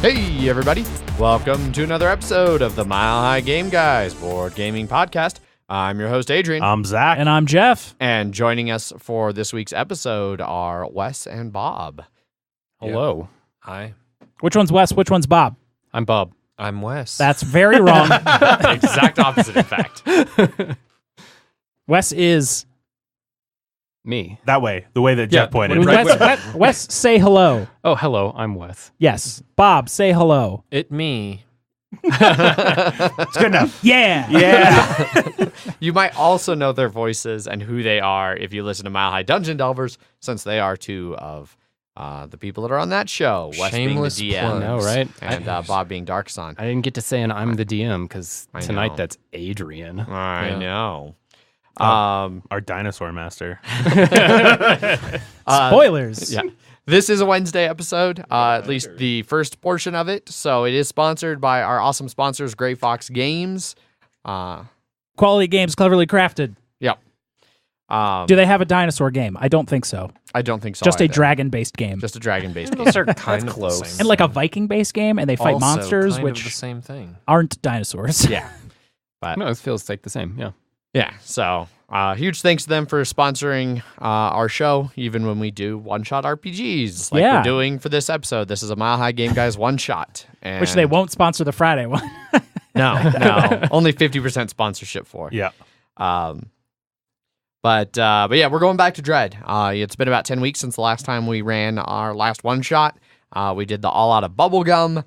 Hey, everybody. Welcome to another episode of the Mile High Game Guys board gaming podcast. I'm your host, Adrian. I'm Zach. And I'm Jeff. And joining us for this week's episode are Wes and Bob. Hello. Yep. Hi. Which one's Wes? Which one's Bob? I'm Bob. I'm Wes. That's very wrong. Exact opposite, in fact. Wes is... Me. That way, the way that Jeff pointed. Wes, say hello. Oh, hello. I'm Wes. Yes. Bob, say hello. It me. It's good enough. Yeah. Yeah. You might also know their voices and who they are if you listen to Mile High Dungeon Delvers, since they are two of the people that are on that show. Wes Shameless being the DM. plug. No, right? And Bob being Darkson. I didn't get to say I'm the DM because I tonight know. that's Adrian. I know. Our dinosaur master. Spoilers. Yeah. This is a Wednesday episode, at least the first portion of it. So it is sponsored by our awesome sponsors, Gray Fox Games. Quality games cleverly crafted. Yep. Do they have a dinosaur game? I don't think so. I don't think so. Just a either. dragon-based game. Just a dragon-based game. Those are kind of close. the same. And like a Viking-based game, and they fight Also monsters, kind of the which same thing. aren't dinosaurs. Yeah. But No, it feels like the same. Yeah. yeah, so huge thanks to them for sponsoring our show, even when we do one-shot RPGs like Yeah. we're doing for this episode. This is a Mile High Game Guys one-shot. And Which they won't sponsor the Friday one. No. Only 50% sponsorship for. Yeah. But yeah, we're going back to Dread. It's been about 10 weeks since the last time we ran our last one-shot. We did the All Out of Bubblegum,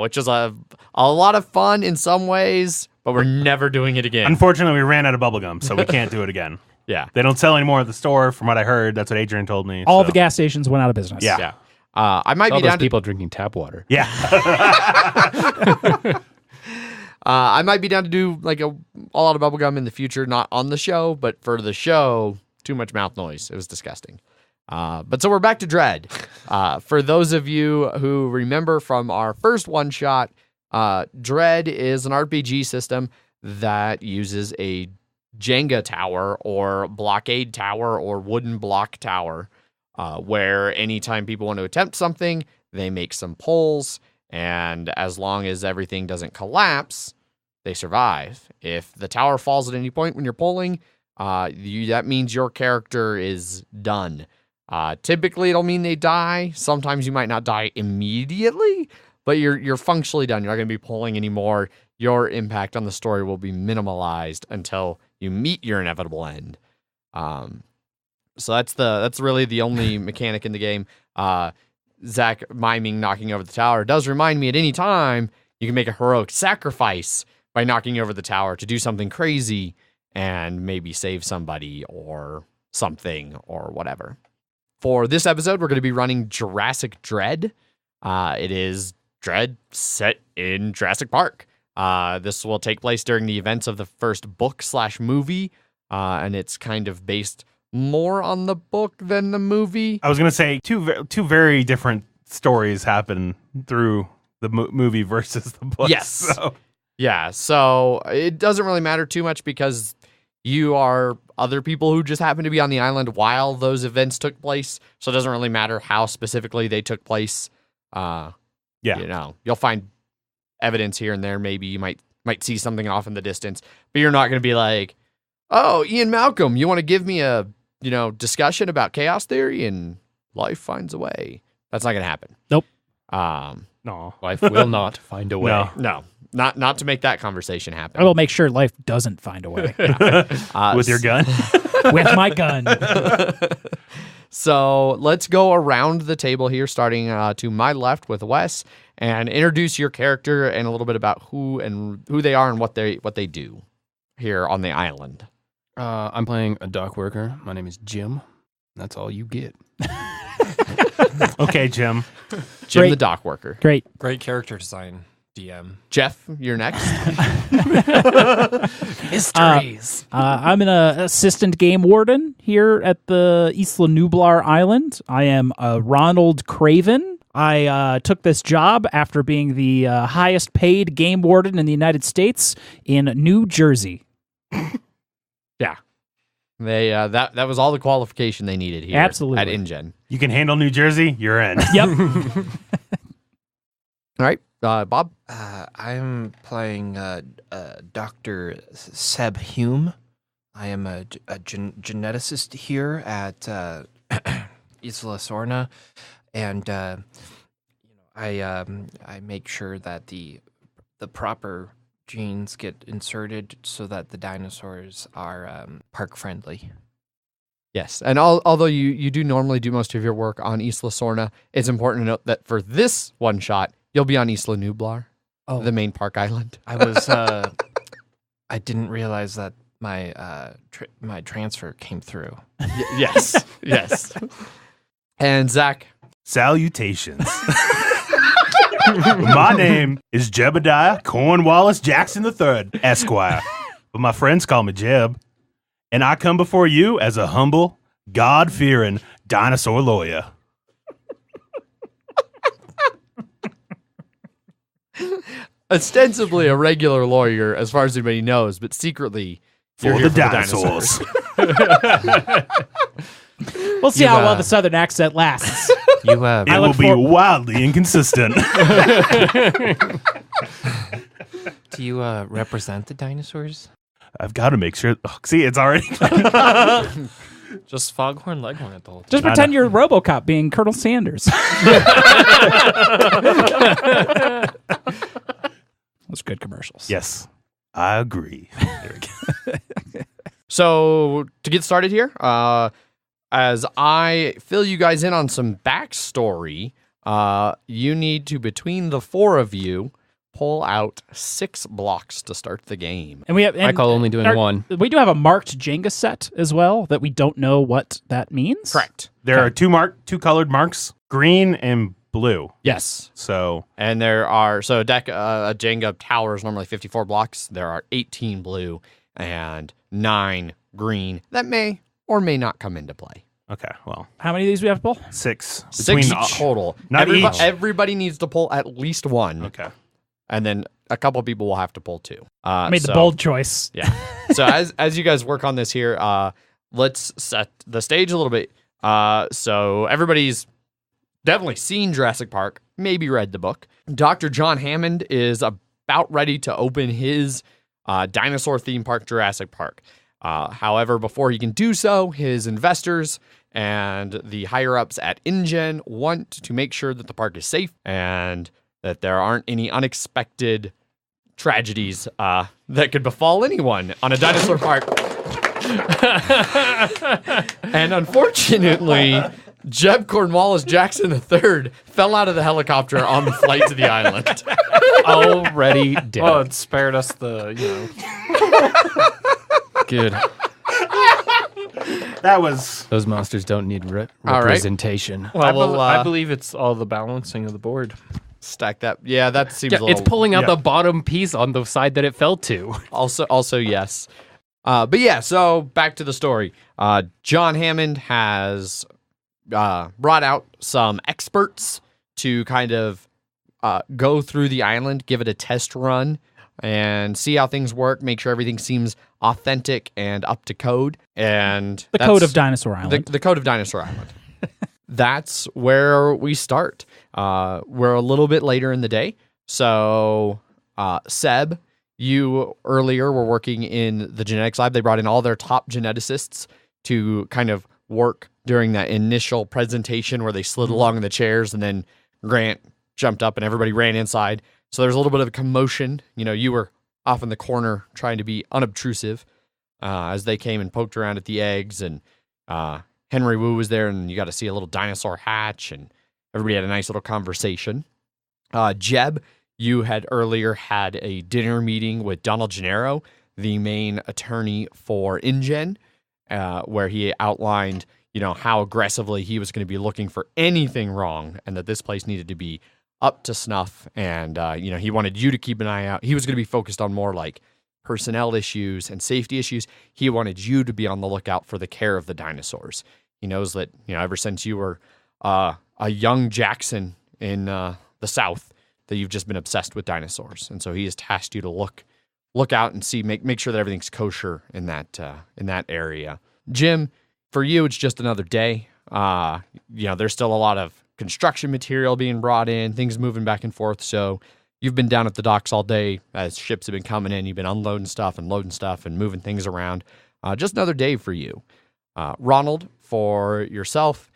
which is a lot of fun in some ways, but we're never doing it again. Unfortunately, we ran out of bubblegum, so we can't do it again. Yeah. They don't sell anymore at the store, from what I heard. That's what Adrian told me. All so. the gas stations went out of business. Yeah. Yeah. I might All be those down to people drinking tap water. Yeah. I might be down to do like a All Out of Bubblegum in the future, not on the show, but for the show, too much mouth noise. It was disgusting. But so we're back to Dread. For those of you who remember from our first one shot, Dread is an RPG system that uses a Jenga tower or blockade tower or wooden block tower, where anytime people want to attempt something, they make some pulls, and as long as everything doesn't collapse, they survive. If the tower falls at any point when you're pulling, that means your character is done. Typically, it'll mean they die. Sometimes you might not die immediately, but you're functionally done. You're not going to be pulling anymore. Your impact on the story will be minimalized until you meet your inevitable end. So that's really the only mechanic in the game. Zach miming knocking over the tower does remind me at any time you can make a heroic sacrifice by knocking over the tower to do something crazy and maybe save somebody or something or whatever. For this episode, we're going to be running Jurassic Dread. It is Dread set in Jurassic Park. This will take place during the events of the first book/movie, and it's kind of based more on the book than the movie. I was going to say two very different stories happen through the movie versus the book. Yes. So. Yeah, so it doesn't really matter too much because you are other people who just happen to be on the island while those events took place. So it doesn't really matter how specifically they took place. Yeah. You know, you'll find evidence here and there. Maybe you might see something off in the distance, but you're not going to be like, oh, Ian Malcolm, you want to give me a, discussion about chaos theory and life finds a way. That's not going to happen. Nope. No. Life will not find a way. No. No, not to make that conversation happen. I will make sure life doesn't find a way. With your gun? With my gun. So let's go around the table here, starting to my left with Wes, and introduce your character and a little bit about who they are and what they do here on the island. I'm playing a dock worker. My name is Jim. That's all you get. Okay, Jim. Jim, Great. the dock worker. Great. Great character design, DM. Jeff, you're next. Mysteries. I'm an assistant game warden here at the Isla Nublar Island. I am Ronald Craven. I took this job after being the highest paid game warden in the United States in New Jersey. Yeah. They that was all the qualification they needed here Absolutely. at InGen. You can handle New Jersey, you're in. Yep. All right, Bob. I'm playing Dr. Seb Hume. I am a geneticist here at Isla Sorna, and I make sure that the proper genes get inserted so that the dinosaurs are park friendly. Yes, and although you do normally do most of your work on Isla Sorna, it's important to note that for this one shot, you'll be on Isla Nublar, the main park island. I was I didn't realize that my my transfer came through. Yes, yes. And Zach. Salutations. My name is Jebediah Cornwallis Jackson III, Esquire, but my friends call me Jeb. And I come before you as a humble, God-fearing dinosaur lawyer. Ostensibly a regular lawyer, as far as anybody knows, but secretly you're For here the dinosaurs. We'll see how well the southern accent lasts. You It will be wildly inconsistent. do you represent the dinosaurs? I've got to make sure. Oh, see, it's already. Just Foghorn Leghorn at the whole time. Just pretend you're RoboCop being Colonel Sanders. Those good commercials. Yes, I agree. There we go. So to get started here, as I fill you guys in on some backstory, you need to, between the four of you, pull out 6 blocks to start the game. And we have. I call only doing one. We do have a marked Jenga set as well that we don't know what that means. Correct. There are two colored marks, green and blue. Yes. So And there are, so a Jenga tower is normally 54 blocks. There are 18 blue and 9 green that may or may not come into play. okay, well, How many of these we have to pull? 6 6 all- total. Not each. Everybody needs to pull at least one. Okay. And then a couple of people will have to pull 2. I made the bold choice. Yeah. So as you guys work on this here, let's set the stage a little bit. So everybody's definitely seen Jurassic Park, maybe read the book. Dr. John Hammond is about ready to open his dinosaur theme park, Jurassic Park. However, before he can do so, his investors and the higher-ups at InGen want to make sure that the park is safe and that there aren't any unexpected tragedies that could befall anyone on a dinosaur park. And unfortunately, Jeb Cornwallis Jackson III fell out of the helicopter on the flight to the island. Already dead. Well, it spared us the Good. That was Those monsters don't need All right. representation. Well, I believe it's all the balancing of the board. stack that. Yeah, that seems Yeah, a little... it's pulling out yeah. the bottom piece on the side that it fell to. Also, yes. But yeah, so back to the story. John Hammond has brought out some experts to kind of go through the island, give it a test run, and see how things work, make sure everything seems authentic and up to code. And The code of Dinosaur Island. the code of Dinosaur Island. That's where we start. We're a little bit later in the day. So, Seb, you earlier were working in the genetics lab. They brought in all their top geneticists to kind of work during that initial presentation where they slid along in the chairs, and then Grant jumped up and everybody ran inside. So there's a little bit of a commotion. You know, you were off in the corner trying to be unobtrusive as they came and poked around at the eggs, and Henry Wu was there, and you got to see a little dinosaur hatch, and everybody had a nice little conversation. Jeb, you had earlier had a dinner meeting with Donald Gennaro, the main attorney for InGen, where he outlined, you know, how aggressively he was going to be looking for anything wrong, and that this place needed to be up to snuff. And, you know, he wanted you to keep an eye out. He was going to be focused on more like personnel issues and safety issues. He wanted you to be on the lookout for the care of the dinosaurs. He knows that, you know, ever since you were a young Jackson in the South, that you've just been obsessed with dinosaurs. And so he has tasked you to look out and see, make sure that everything's kosher in that area. Jim, for you, it's just another day. You know, there's still a lot of construction material being brought in, things moving back and forth. So you've been down at the docks all day as ships have been coming in. You've been unloading stuff and loading stuff and moving things around. Just another day for you. Ronald, for yourself,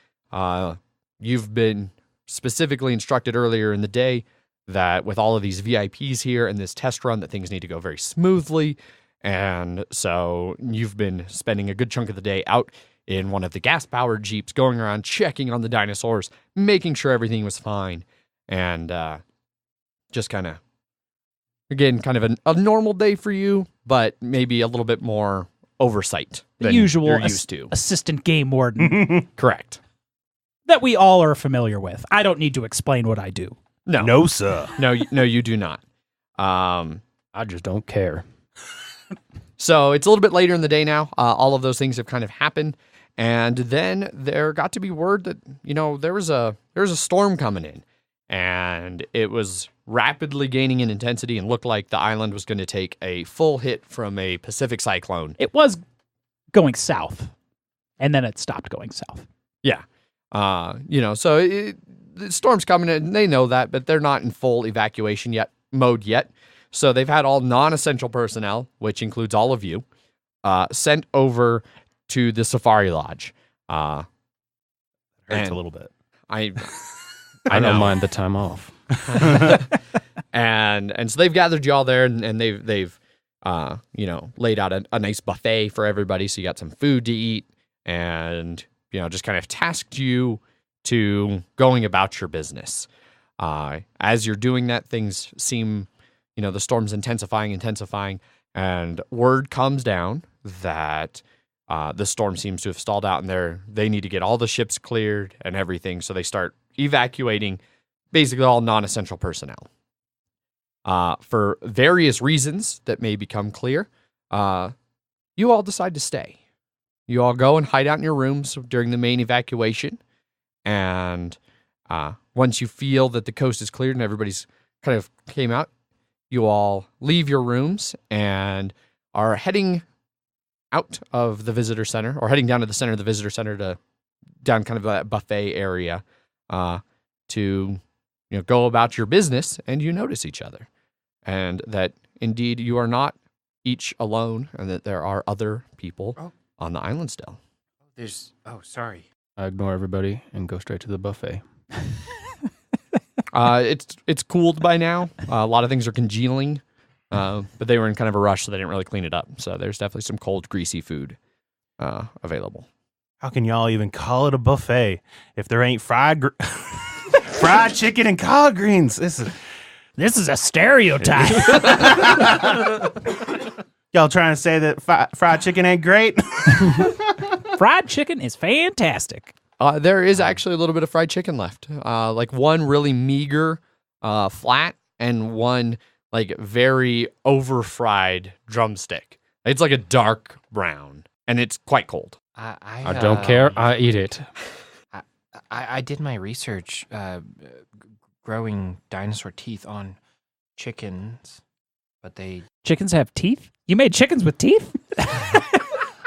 you've been specifically instructed earlier in the day that with all of these VIPs here and this test run that things need to go very smoothly. And so you've been spending a good chunk of the day out in one of the gas-powered Jeeps, going around checking on the dinosaurs, making sure everything was fine, and just kind of, again, kind of a normal day for you, but maybe a little bit more oversight The than usual you're used to. assistant game warden Correct. that we all are familiar with. I don't need to explain what I do. No, sir. No, you do not. I just don't care. So it's a little bit later in the day now. All of those things have kind of happened. And then there got to be word that, there was a storm coming in, and it was rapidly gaining in intensity and looked like the island was going to take a full hit from a Pacific cyclone. It was going south, and then it stopped going south. Yeah. So the storm's coming in, and they know that, but they're not in full evacuation mode yet. So they've had all non-essential personnel, which includes all of you, sent over to the Safari Lodge. Hurts a little bit. I I know. don't mind the time off. and so they've gathered you all there, and they've laid out a nice buffet for everybody. So you got some food to eat, and just kind of tasked you to going about your business. As you're doing that, things seem, the storm's intensifying, and word comes down that the storm seems to have stalled out, and they need to get all the ships cleared and everything. So they start evacuating basically all non-essential personnel. For various reasons that may become clear, you all decide to stay. You all go and hide out in your rooms during the main evacuation. And once you feel that the coast is cleared and everybody's kind of came out, you all leave your rooms and are heading out of the visitor center, or heading down to the center of the visitor center to down kind of that buffet area to go about your business. And you notice each other, and that indeed you are not each alone, and that there are other people on the island still. Sorry. I ignore everybody and go straight to the buffet. It's cooled by now. A lot of things are congealing, but they were in kind of a rush, so they didn't really clean it up. So there's definitely some cold, greasy food available. How can y'all even call it a buffet if there ain't fried chicken and collard greens? This is a stereotype. Y'all trying to say that fried chicken ain't great? Fried chicken is fantastic. There is actually a little bit of fried chicken left. Like one really meager flat, and one like very over-fried drumstick. It's like a dark brown, and it's quite cold. I don't care. I eat it. I did my research growing dinosaur teeth on chickens, but Chickens have teeth? You made chickens with teeth? I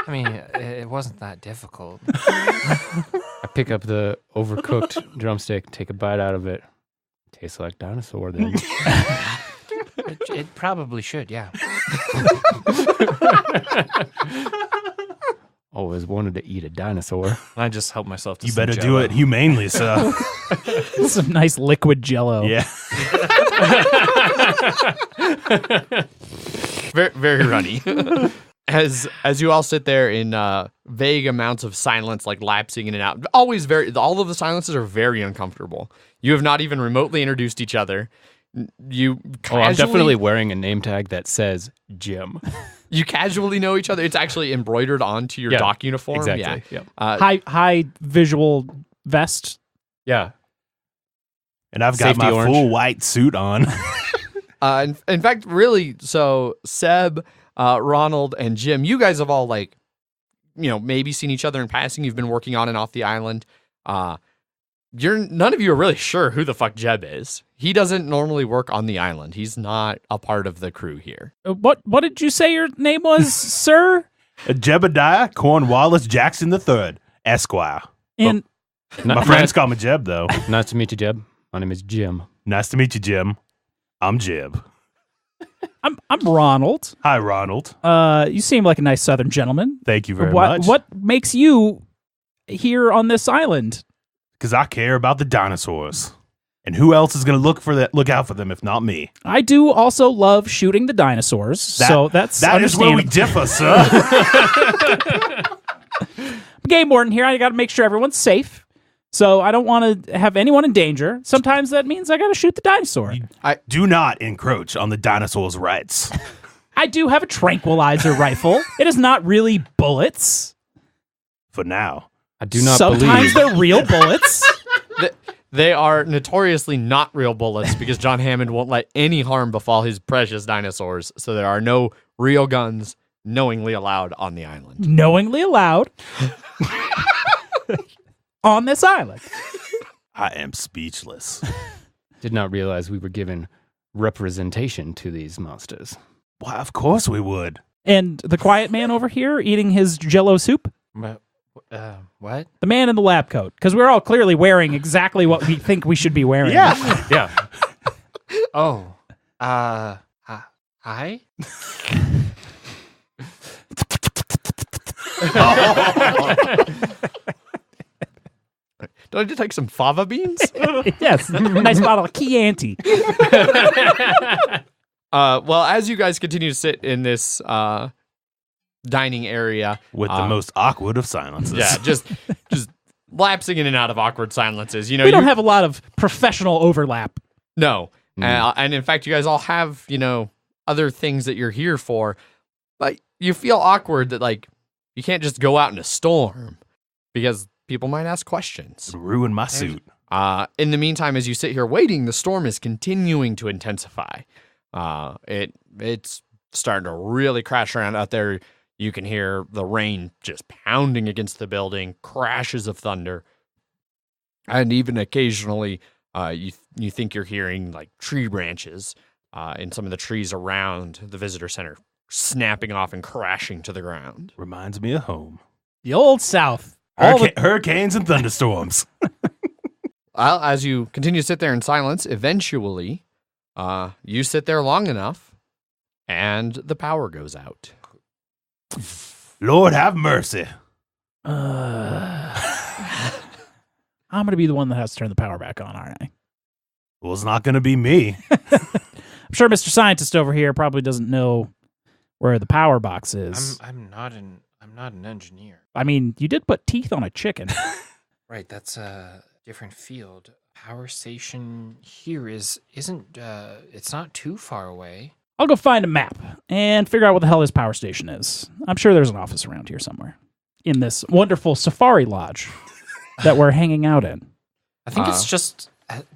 mean, it wasn't that difficult. I pick up the overcooked drumstick, take a bite out of it. Tastes like dinosaur then. It probably should, yeah. Always wanted to eat a dinosaur. I just helped myself to You some better do Jell-O. it humanely, sir. Some nice liquid jello. Yeah. Very, very runny. As you all sit there in vague amounts of silence, like lapsing in and out, all of the silences are very uncomfortable. You have not even remotely introduced each other. I'm definitely wearing a name tag that says Jim. You casually know each other. It's actually embroidered onto your dock uniform. Exactly. Yeah. Yep. High visual vest. Yeah. And I've got Safety my orange. full white suit on. In fact, really, so Seb, Ronald, and Jim, you guys have all maybe seen each other in passing. You've been working on and off the island. None of you are really sure who the fuck Jeb is. He doesn't normally work on the island. He's not a part of the crew here. What did you say your name was, sir? Jebediah Cornwallis Jackson III, Esquire. And My friends call me Jeb, though. Nice to meet you, Jeb. My name is Jim. Nice to meet you, Jim. I'm Jeb. I'm Ronald. Hi, Ronald. You seem like a nice Southern gentleman. Thank you very much. What makes you here on this island? Because I care about the dinosaurs. And who else is going to look out for them if not me? I do also love shooting the dinosaurs, so that's that is where we differ, sir. Game warden here. I got to make sure everyone's safe, so I don't want to have anyone in danger. Sometimes that means I got to shoot the dinosaur. Do not encroach on the dinosaur's rights. I do have a tranquilizer rifle. It is not really bullets. For now. I do not Sometimes believe. they're real bullets. They are notoriously not real bullets because John Hammond won't let any harm befall his precious dinosaurs. So there are no real guns knowingly allowed on the island. Knowingly allowed on this island. I am speechless. Did not realize we were given representation to these monsters. Why, of course we would. And the quiet man over here eating his Jell-O soup. What? The man in the lab coat, because we're all clearly wearing exactly what we think we should be wearing. Yeah. Oh. Hi? Do I just take some fava beans? Yes. Nice bottle of Chianti. Well, as you guys continue to sit in this dining area With the most awkward of silences. yeah, just lapsing in and out of awkward silences. You know, We don't have a lot of professional overlap. no, and in fact, you guys all have other things that you're here for, but you feel awkward that like you can't just go out in a storm because people might ask questions. Ruin my suit. In the meantime, as you sit here waiting, the storm is continuing to intensify. It's starting to really crash around out there. You can hear the rain just pounding against the building, crashes of thunder, and even occasionally, you think you're hearing like tree branches in some of the trees around the visitor center snapping off and crashing to the ground. Reminds me of home. The old South. Hurricanes and thunderstorms. Well, as you continue to sit there in silence, eventually, you sit there long enough, and the power goes out. Lord have mercy. I'm going to be the one that has to turn the power back on, aren't I? Well, it's not going to be me. I'm sure Mr. Scientist over here probably doesn't know where the power box is. I'm not an engineer. I mean, you did put teeth on a chicken. Right, that's a different field. Power station here isn't it's not too far away. I'll go find a map and figure out what the hell this power station is. I'm sure there's an office around here somewhere in this wonderful safari lodge that we're hanging out in. I think it's just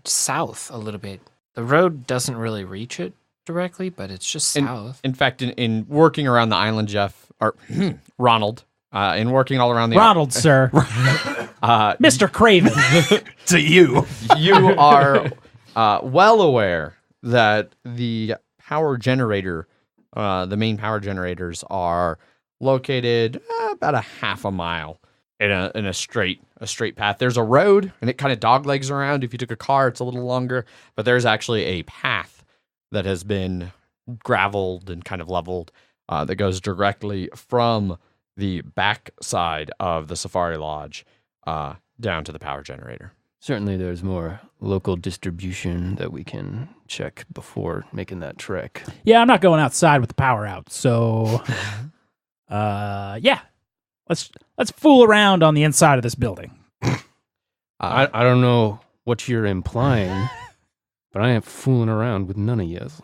south a little bit. The road doesn't really reach it directly, but it's just south. In fact, in working around the island, Jeff, or Ronald, in working all around the Ronald, sir. Mr. Craven. To you. you are well aware that the power generator, the main power generators, are located about a half a mile in a straight path. There's a road, and it kind of doglegs around. If you took a car, it's a little longer, but there's actually a path that has been graveled and kind of leveled that goes directly from the back side of the Safari Lodge down to the power generator. Certainly there's more local distribution that we can check before making that trek. Yeah, I'm not going outside with the power out. So, yeah, let's fool around on the inside of this building. I don't know what you're implying, but I ain't fooling around with none of yous.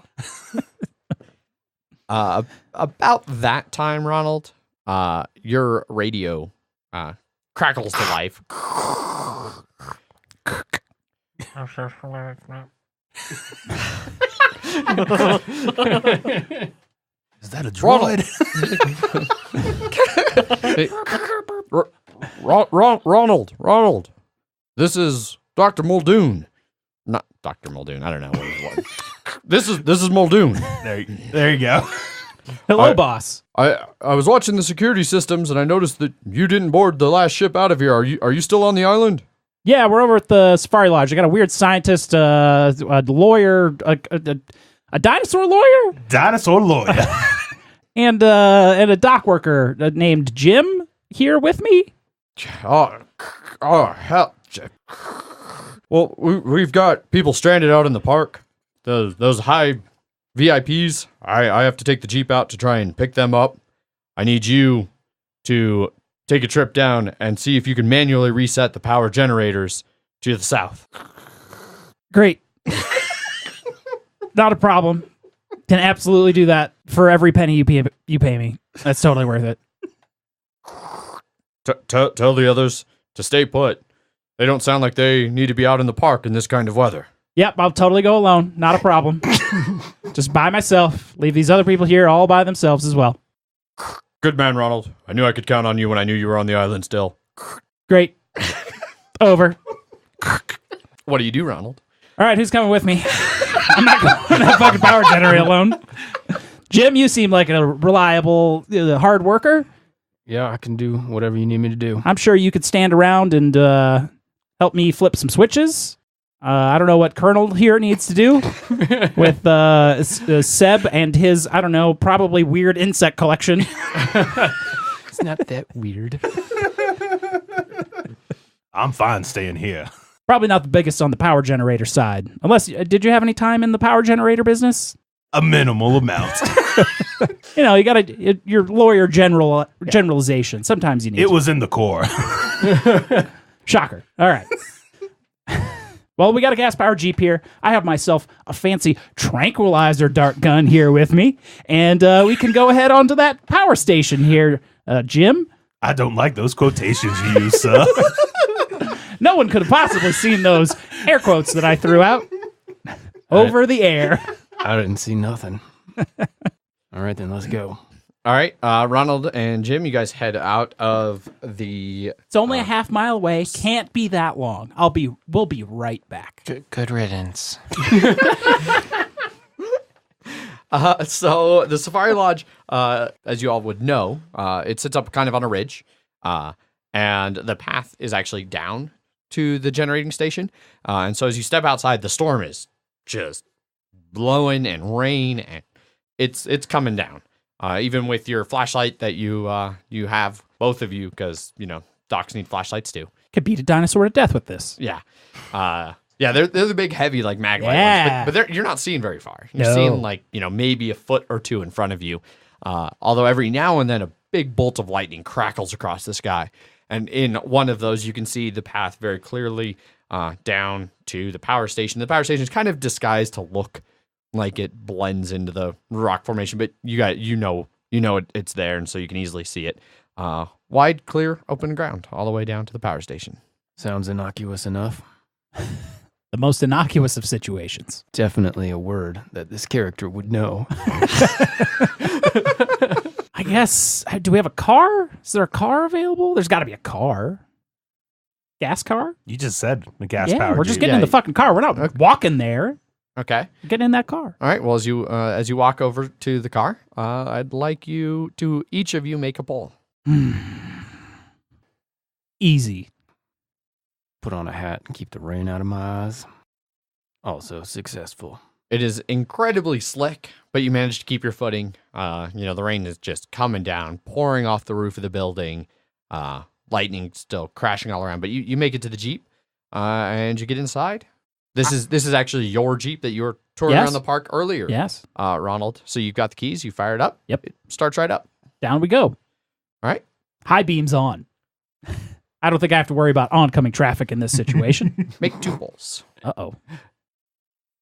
About that time, Ronald, your radio crackles to life. Is that a droid? Ronald, this is Dr. Muldoon. Not Dr. Muldoon. I don't know what it was. This is Muldoon. There you go. Hello, boss. I was watching the security systems and I noticed that you didn't board the last ship out of here. Are you still on the island? Yeah, we're over at the Safari Lodge. I got a weird scientist, a lawyer, a dinosaur lawyer, Dinosaur lawyer. and a dock worker named Jim here with me. Oh, hell. Well, we've got people stranded out in the park. Those high VIPs. I have to take the Jeep out to try and pick them up. I need you to take a trip down and see if you can manually reset the power generators to the south. Great. Not a problem. Can absolutely do that for every penny you pay me. That's totally worth it. Tell the others to stay put. They don't sound like they need to be out in the park in this kind of weather. Yep, I'll totally go alone. Not a problem. Just by myself. Leave these other people here all by themselves as well. Good man, Ronald. I knew I could count on you when I knew you were on the island still. Great. Over. What do you do, Ronald? All right, who's coming with me? I'm not going to that fucking power generator alone. Jim, you seem like a reliable, hard worker. Yeah, I can do whatever you need me to do. I'm sure you could stand around and help me flip some switches. I don't know what Colonel here needs to do with Seb and his, I don't know, probably weird insect collection. It's not that weird. I'm fine staying here. Probably not the biggest on the power generator side. Unless, did you have any time in the power generator business? A minimal amount. You got to, your lawyer generalization. Sometimes you need It was in the core. Shocker. All right. Well, we got a gas-powered Jeep here. I have myself a fancy tranquilizer dart gun here with me. And we can go ahead onto that power station here, Jim. I don't like those quotations you use, sir. No one could have possibly seen those air quotes that I threw out over the air. I didn't see nothing. All right, then let's go. All right, Ronald and Jim, you guys head out of the... It's only a half mile away. Can't be that long. We'll be right back. Good riddance. So the Safari Lodge, as you all would know, it sits up kind of on a ridge, and the path is actually down to the generating station. And so as you step outside, the storm is just blowing and rain, and it's coming down. Even with your flashlight that you have, both of you, because docs need flashlights too. Could beat a dinosaur to death with this. Yeah, they're the big heavy like mag light Yeah. ones, but you're not seeing very far. You're No. seeing like maybe a foot or two in front of you. Although every now and then a big bolt of lightning crackles across the sky, and in one of those you can see the path very clearly down to the power station. The power station is kind of disguised to look like it blends into the rock formation, but it's there, and so you can easily see it. Wide, clear, open ground all the way down to the power station. Sounds innocuous enough. The most innocuous of situations. Definitely a word that this character would know. I guess, do we have a car? Is there a car available? There's got to be a car. Gas car? You just said the gas Yeah, powered we're just Jeep. getting in the fucking car. We're not walking there. Okay. Getting in that car. All right. Well, as you walk over to the car, I'd like you to each of you make a poll. Easy. Put on a hat and keep the rain out of my eyes. Also successful. It is incredibly slick, but you managed to keep your footing. The rain is just coming down, pouring off the roof of the building. Lightning still crashing all around, but you make it to the Jeep, and you get inside. This is actually your Jeep that you were touring Yes. around the park earlier. Yes. Ronald. So you've got the keys. You fire it up. Yep. It starts right up. Down we go. All right. High beams on. I don't think I have to worry about oncoming traffic in this situation. Make 2 polls. Uh-oh.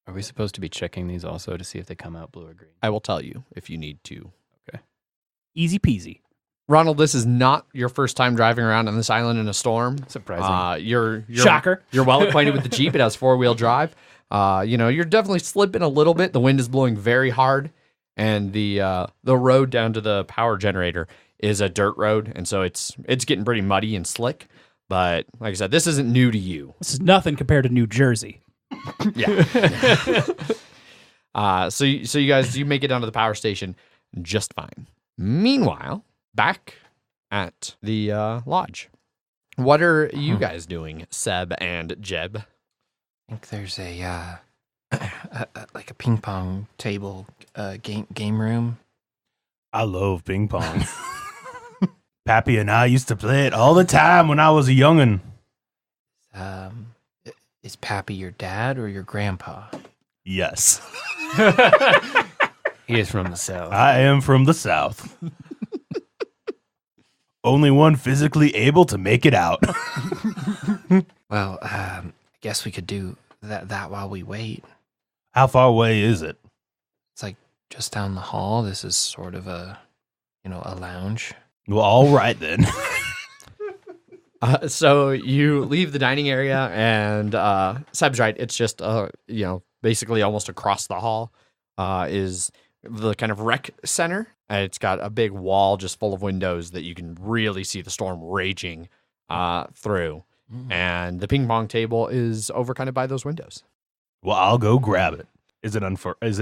Are we supposed to be checking these also to see if they come out blue or green? I will tell you if you need to. Easy peasy. Ronald, this is not your first time driving around on this island in a storm. Surprising. You're Shocker. You're well acquainted with the Jeep. It has 4-wheel drive. You're definitely slipping a little bit. The wind is blowing very hard, and the road down to the power generator is a dirt road, and so it's getting pretty muddy and slick. But like I said, this isn't new to you. This is nothing compared to New Jersey. Yeah. So you guys, you make it down to the power station just fine. Meanwhile, back at the lodge, What are you guys doing, Seb and Jeb? I think there's a like a ping pong table game room. I love ping pong. Pappy and I used to play it all the time when I was a youngin'. Is Pappy your dad or your grandpa? Yes. He is from the South. I am from the South. Only one physically able to make it out. Well, I guess we could do that while we wait. How far away is it? It's like just down the hall. This is sort of a lounge. Well, all right then. So you leave the dining area, and Seb's right. It's just, basically almost across the hall is the kind of rec center. And it's got a big wall just full of windows that you can really see the storm raging through. And the ping pong table is over kind of by those windows. Well, I'll go grab it. Is it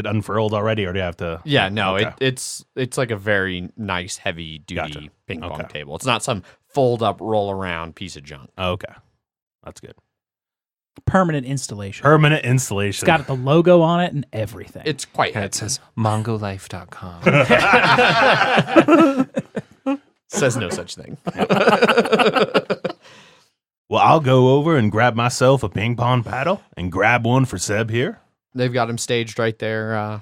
unfurled already, or do you have to? Yeah, no, Okay. it's like a very nice, heavy duty Gotcha. ping pong Okay. table. It's not some fold up, roll around piece of junk. Okay, that's good. Permanent installation. Permanent It's installation. got the logo on it and everything. It's quite Yeah, heavy. it says mongolife.com. Says no such thing. Well, I'll go over and grab myself a ping pong paddle and grab one for Seb here. They've got him staged right there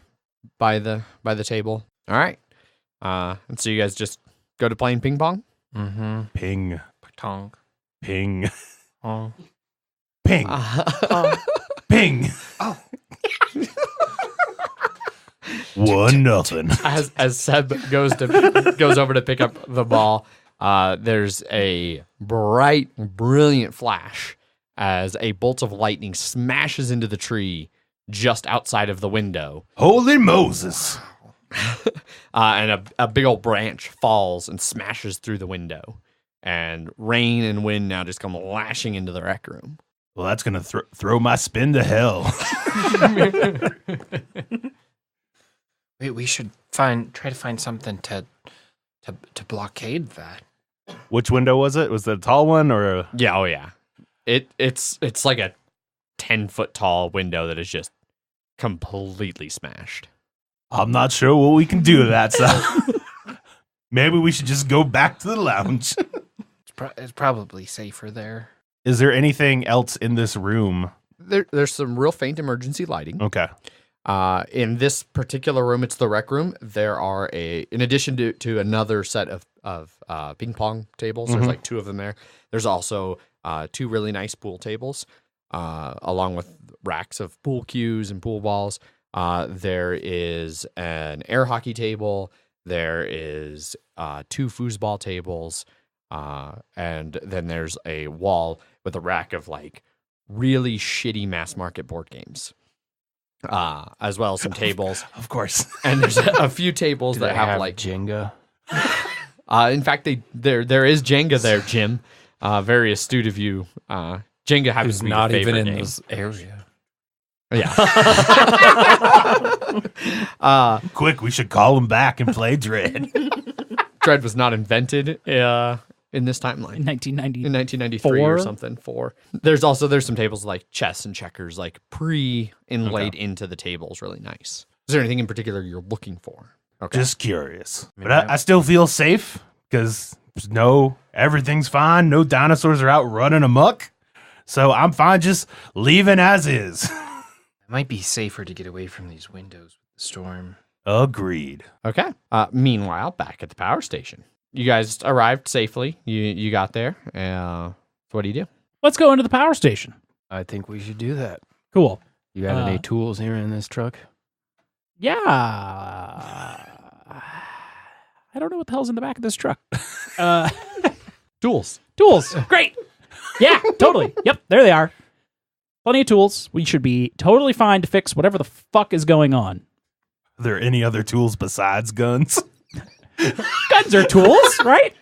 by the table. All right. And so you guys just go to playing ping pong? Mm-hmm. Ping, Tonk. ping, Oh. ping, ping. Oh. 1-0. As Seb goes over to pick up the ball, there's a bright, brilliant flash as a bolt of lightning smashes into the tree just outside of the window. Holy Moses. And a big old branch falls and smashes through the window. And rain and wind now just come lashing into the rec room. Well, that's going to throw my spin to hell. Wait, we should try to find something to blockade that. Which window was it? Was it a tall one or? Yeah, oh yeah. It's like a 10-foot tall window that is just completely smashed. I'm not sure what we can do to that, so maybe we should just go back to the lounge. It's probably safer there. Is there anything else in this room? There's some real faint emergency lighting. Okay. In this particular room, it's the rec room. There are in addition to another set of ping pong tables, there's like two of them there. There's also two really nice pool tables, along with racks of pool cues and pool balls. There is an air hockey table. There is two foosball tables. And then there's a wall with a rack of like really shitty mass market board games. As well as some tables. Of course. And there's a few tables Do that they have have like Jenga. in fact there is Jenga there, Jim. Very astute of you. Jenga happens Who's to be not your even favorite in game. this area. Yeah. Quick, we should call him back and play Dread. Dread was not invented in this timeline. in 1990. In 1993 or Four? something. There's some tables like chess and checkers, like pre-inlaid into the tables. Really nice. Is there anything in particular you're looking for? Okay. Just curious. mean, But I still feel safe because everything's fine. No dinosaurs are out running amok. So I'm fine just leaving as is. It might be safer to get away from these windows with the storm. Agreed. Okay. Meanwhile, back at the power station, you guys arrived safely. You got there. So what do you do? Let's go into the power station. I think we should do that. Cool. You got any tools here in this truck? Yeah. I don't know what the hell's in the back of this truck. Tools. Tools. Great. Yeah, totally. Yep, there they are. Plenty of tools. We should be totally fine to fix whatever the fuck is going on. Are there any other tools besides guns? Guns are tools, right?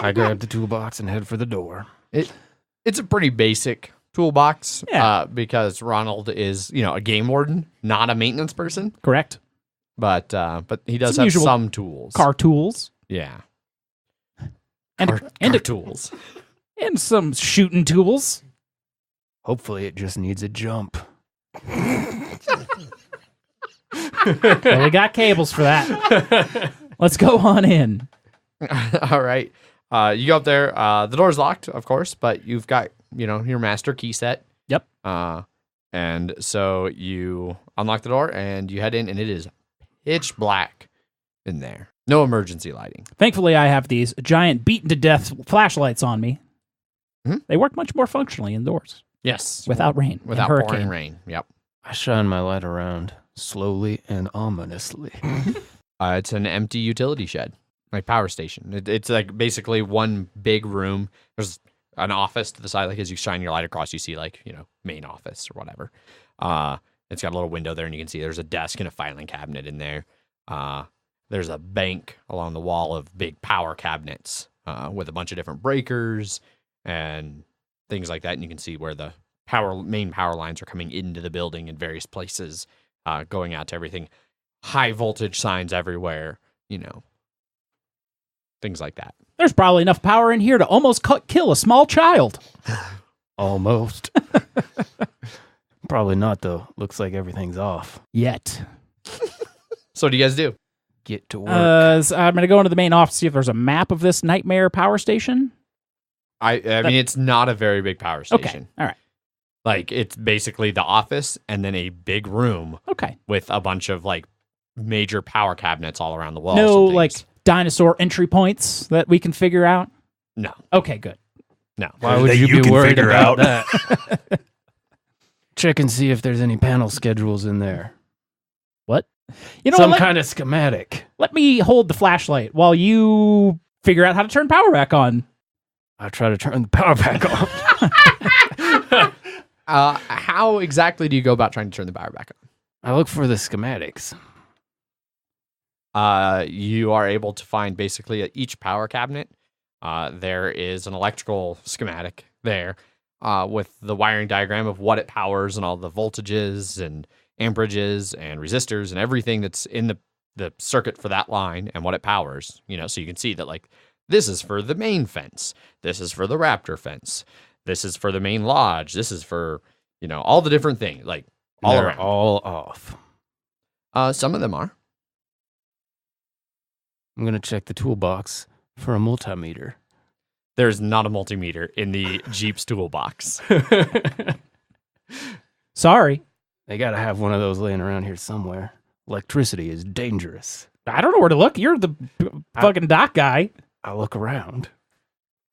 I grab the toolbox and head for the door. It's a pretty basic toolbox. Yeah. Because Ronald is, a game warden, not a maintenance person. Correct. But he does Some have usual some tools. Car tools. Yeah. And tools. and some shooting tools. Hopefully, it just needs a jump. Well, we got cables for that. Let's go on in. All right. You go up there. The door's locked, of course, but you've got, your master key set. Yep. And so you unlock the door and you head in, and it is pitch black in there. No emergency lighting. Thankfully, I have these giant beaten-to-death flashlights on me. Mhm. They work much more functionally indoors Yes. without rain. and Without hurricane. pouring rain. Yep. I shine my light around slowly and ominously. It's an empty utility shed, like power station. It's like basically one big room. There's an office to the side. Like as you shine your light across, you see like, main office or whatever. It's got a little window there, and you can see there's a desk and a filing cabinet in there. There's a bank along the wall of big power cabinets with a bunch of different breakers and things like that. And you can see where the main power lines are coming into the building in various places, going out to everything. High voltage signs everywhere, things like that. There's probably enough power in here to almost kill a small child. Almost. Probably not, though. Looks like everything's off. Yet. So what do you guys do? Get to work. So I'm going to go into the main office, see if there's a map of this nightmare power station. I mean, it's not a very big power station. Okay. All right. Like, it's basically the office and then a big room Okay. with a bunch of, like, major power cabinets all around the walls. No, and things. like, dinosaur entry points that we can figure out? No. Okay, good. No. Why would That you you be can worried figure about out. that? Check and see if there's any panel schedules in there. What? You know Some what? kind of schematic. Let me hold the flashlight while you figure out how to turn power back on. I try to turn the power back on. How exactly do you go about trying to turn the power back I look for the schematics. on? You are able to find basically at each power cabinet, there is an electrical schematic there with the wiring diagram of what it powers and all the voltages and amperages and resistors and everything that's in the circuit for that line and what it powers. So you can see that like this is for the main fence, this is for the raptor fence, this is for the main lodge, this is for all the different things, like all They're around. all off. Some of them are. I'm going to check the toolbox for a multimeter. There's not a multimeter in the Jeep's toolbox. Sorry. They got to have one of those laying around here somewhere. Electricity is dangerous. I don't know where to look. You're the fucking doc guy. I look around.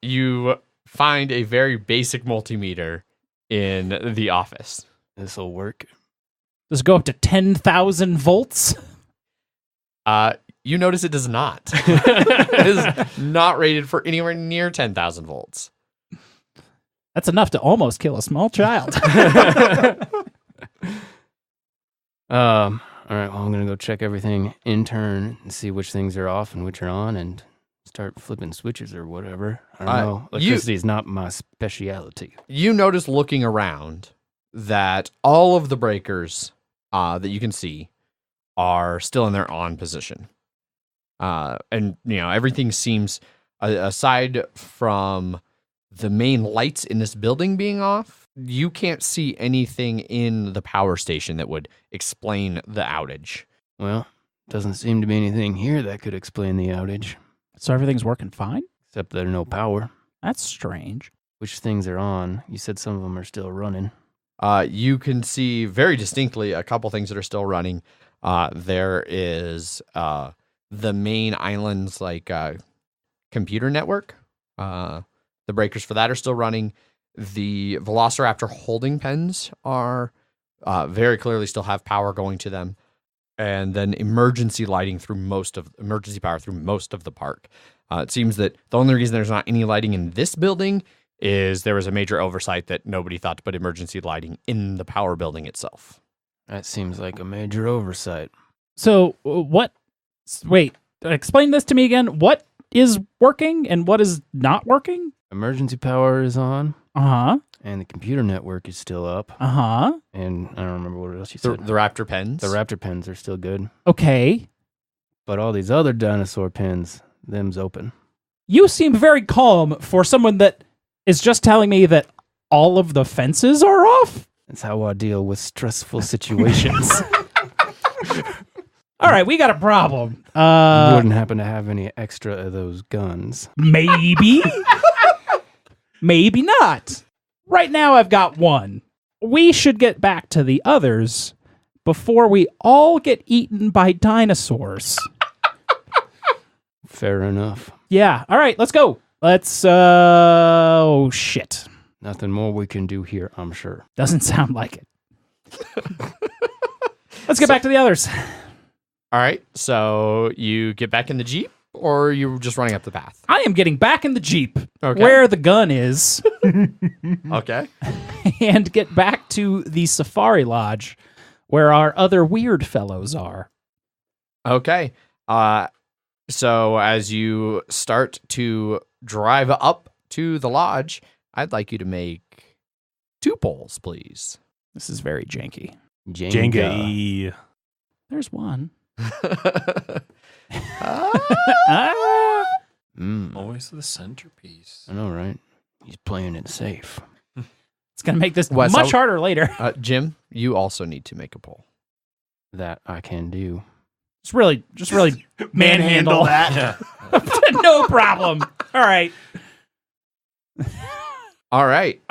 You find a very basic multimeter in the office. This'll work. Does it go up to 10,000 volts? You notice it does not. It is not rated for anywhere near 10,000 volts. That's enough to almost kill a small child. All right, well, I'm going to go check everything in turn and see which things are off and which are on and start flipping switches or whatever. I don't know. Electricity is not my specialty. You notice looking around that all of the breakers that you can see are still in their on position. And, everything seems, aside from the main lights in this building being off, you can't see anything in the power station that would explain the outage. Well, doesn't seem to be anything here that could explain the outage, So everything's working fine? except there's no power. That's strange. Which things are on? You said some of them are still running. You can see very distinctly a couple things that are still running. There is the main island's computer network. The breakers for that are still running. The Velociraptor holding pens are very clearly still have power going to them. And then emergency lighting through emergency power through most of the park. It seems that the only reason there's not any lighting in this building is there was a major oversight that nobody thought to put emergency lighting in the power building itself. That seems like a major oversight. So wait, explain this to me again. What is working and what is not working? Emergency power is on, Uh-huh. and the computer network is still up. Uh-huh. And I don't remember what else you The said. Raptor pens. The raptor pens are still good. Okay. But all these other dinosaur pens, them's open. you seem very calm for someone that is just telling me that all of the fences are off. That's how I deal with stressful situations. All right, we got a problem. You wouldn't happen to have any extra of those guns? Maybe. Maybe not. Right now, I've got one. We should get back to the others before we all get eaten by dinosaurs. Fair enough. Yeah. All right, let's go. Oh, shit. Nothing more we can do here, I'm sure. Doesn't sound like it. Let's get back to the others. All right, so you get back in the Jeep, or you just running up the path? I am getting back in the Jeep Okay. where the gun is Okay. and get back to the Safari Lodge where our other weird fellows are. Okay. So as you start to drive up to the lodge, I'd like you to make 2 polls, please. This is very janky. Jenga. There's one. Always the centerpiece. I know, right? He's playing it safe. It's going to make this Wes, much harder later. Jim, you also need to make a poll. That I can do. Just really manhandle that. No problem. All right. All right.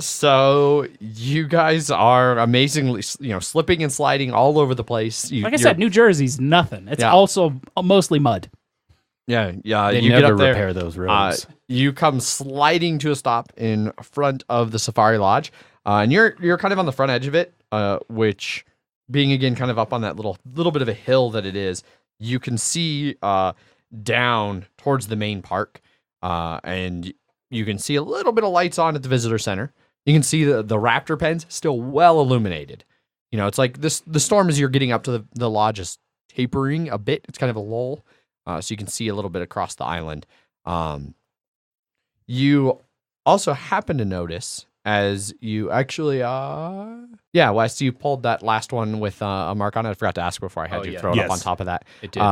So you guys are amazingly, slipping and sliding all over the place. Like I said, New Jersey's nothing. It's also mostly mud. Yeah. They You never get up there. repair those roads. You come sliding to a stop in front of the Safari Lodge, and you're kind of on the front edge of it, which, being again kind of up on that little bit of a hill that it is, you can see down towards the main park, and you can see a little bit of lights on at the visitor center. You can see the raptor pens still well illuminated. It's like this. The storm as you're getting up to the lodge is tapering a bit. It's kind of a lull, so you can see a little bit across the island. You also happen to notice as you actually, Wes, you pulled that last one with a mark on it. I forgot to ask before I had you throw it up on top of that. It did.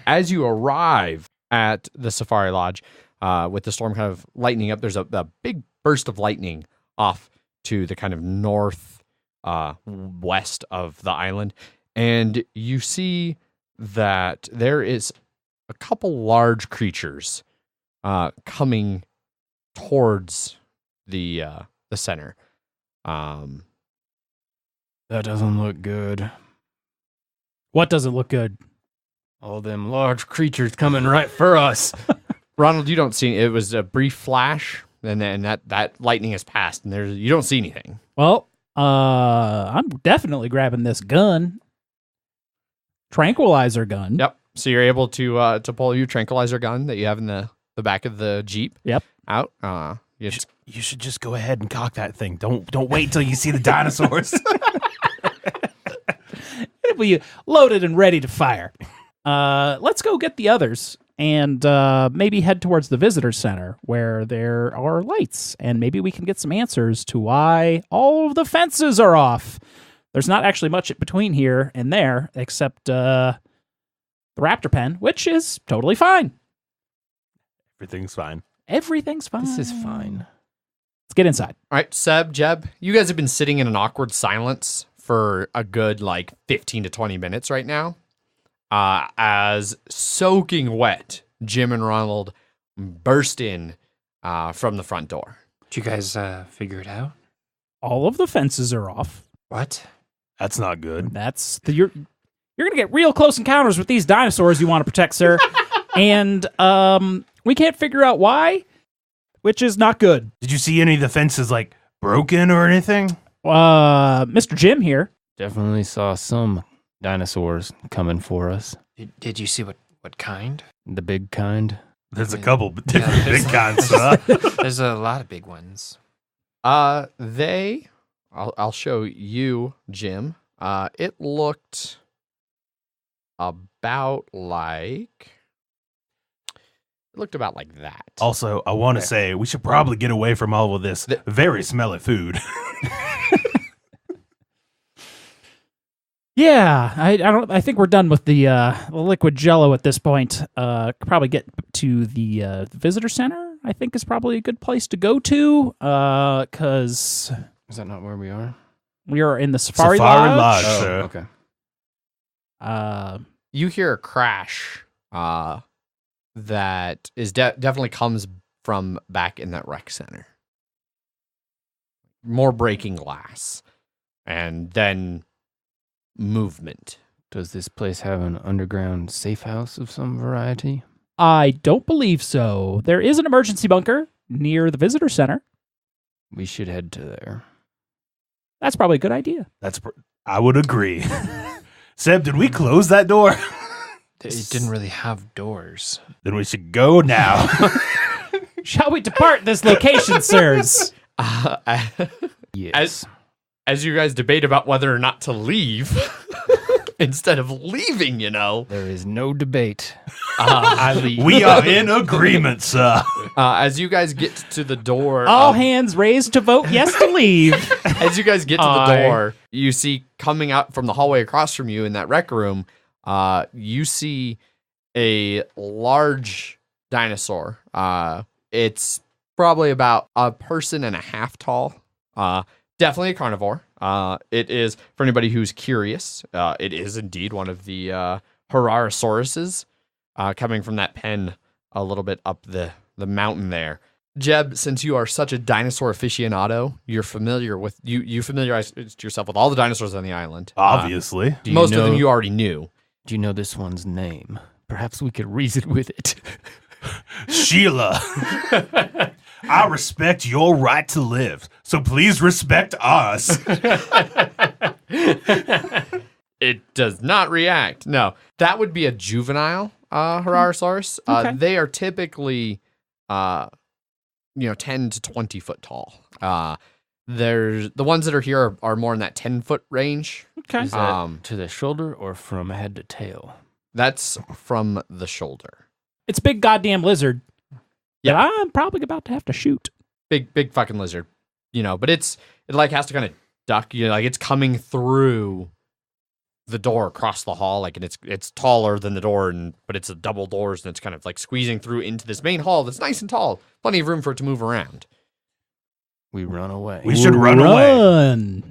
As you arrive at the Safari Lodge, with the storm kind of lightening up, there's a big burst of lightning off to the kind of north west of the island, and you see that there is a couple large creatures coming towards the center. That doesn't look good. What doesn't look good? All them large creatures coming right for us. Ronald, you don't see it. Was a brief flash, and then that lightning has passed, and you don't see anything. Well, I'm definitely grabbing this gun. Tranquilizer gun. Yep. So you're able to pull your tranquilizer gun that you have in the back of the Jeep. Yep. Out. You should just go ahead and cock that thing. Don't wait till you see the dinosaurs. It'll be loaded and ready to fire. Let's go get the others and maybe head towards the visitor center where there are lights, and maybe we can get some answers to why all of the fences are off. There's not actually much between here and there except the raptor pen, which is totally fine. Everything's fine. Everything's fine. This is fine. Let's get inside. All right, Seb, Jeb, you guys have been sitting in an awkward silence for a good 15 to 20 minutes right now. As soaking wet, Jim and Ronald burst in from the front door. Did you guys figure it out? All of the fences are off. What? That's not good. You're gonna get real close encounters with these dinosaurs you want to protect, sir. And we can't figure out why, which is not good. Did you see any of the fences broken or anything? Mr. Jim here. Definitely saw some dinosaurs coming for us. Did you see what kind? The big kind. There's a couple different big kinds. Huh? There's a lot of big ones. I'll show you, Jim. It looked about like that. Also, I want to say we should probably get away from all of this very smelly food. Yeah, I think we're done with the liquid Jello at this point. Could probably get to the visitor center. I think is probably a good place to go to. Because Is that not where we are? we are in the Safari Lodge. Lodge, sir. Okay. You hear a crash that is definitely comes from back in that rec center. More breaking glass, and then movement. Does this place have an underground safe house of some variety? I don't believe so. There is an emergency bunker near the visitor center. We should head to there. That's probably a good idea. I would agree. Seb, did we close that door? It didn't really have doors. Then we should go now. Shall we depart this location, sirs? Yes. As you guys debate about whether or not to leave, instead of leaving, There is no debate. I leave. We are in agreement, sir. As you guys get to the door, All hands raised to vote yes to leave. as you guys get to the door, you see coming out from the hallway across from you in that rec room, you see a large dinosaur. It's probably about a person and a half tall. Definitely a carnivore. It is, for anybody who's curious, it is indeed one of the Herarosauruses coming from that pen a little bit up the mountain there. Jeb, since you are such a dinosaur aficionado, you're familiar with, you familiarized yourself with all the dinosaurs on the island. Obviously. Most of them you already knew. Do you know this one's name? Perhaps we could reason with it. Sheila, I respect your right to live, so please respect us. It does not react. No, that would be a juvenile Herarasaurus. Okay. They are typically, 10 to 20 foot tall. There's the ones that are here are more in that 10-foot range. Okay. Is that to the shoulder or from head to tail? That's from the shoulder. It's a big goddamn lizard. Yeah. That I'm probably about to have to shoot. Big fucking lizard, but it like has to kind of duck. Like it's coming through the door across the hall, like, and it's taller than the door, but it's a double doors, and it's kind of like squeezing through into this main hall that's nice and tall, plenty of room for it to move around. We run away. We should run away.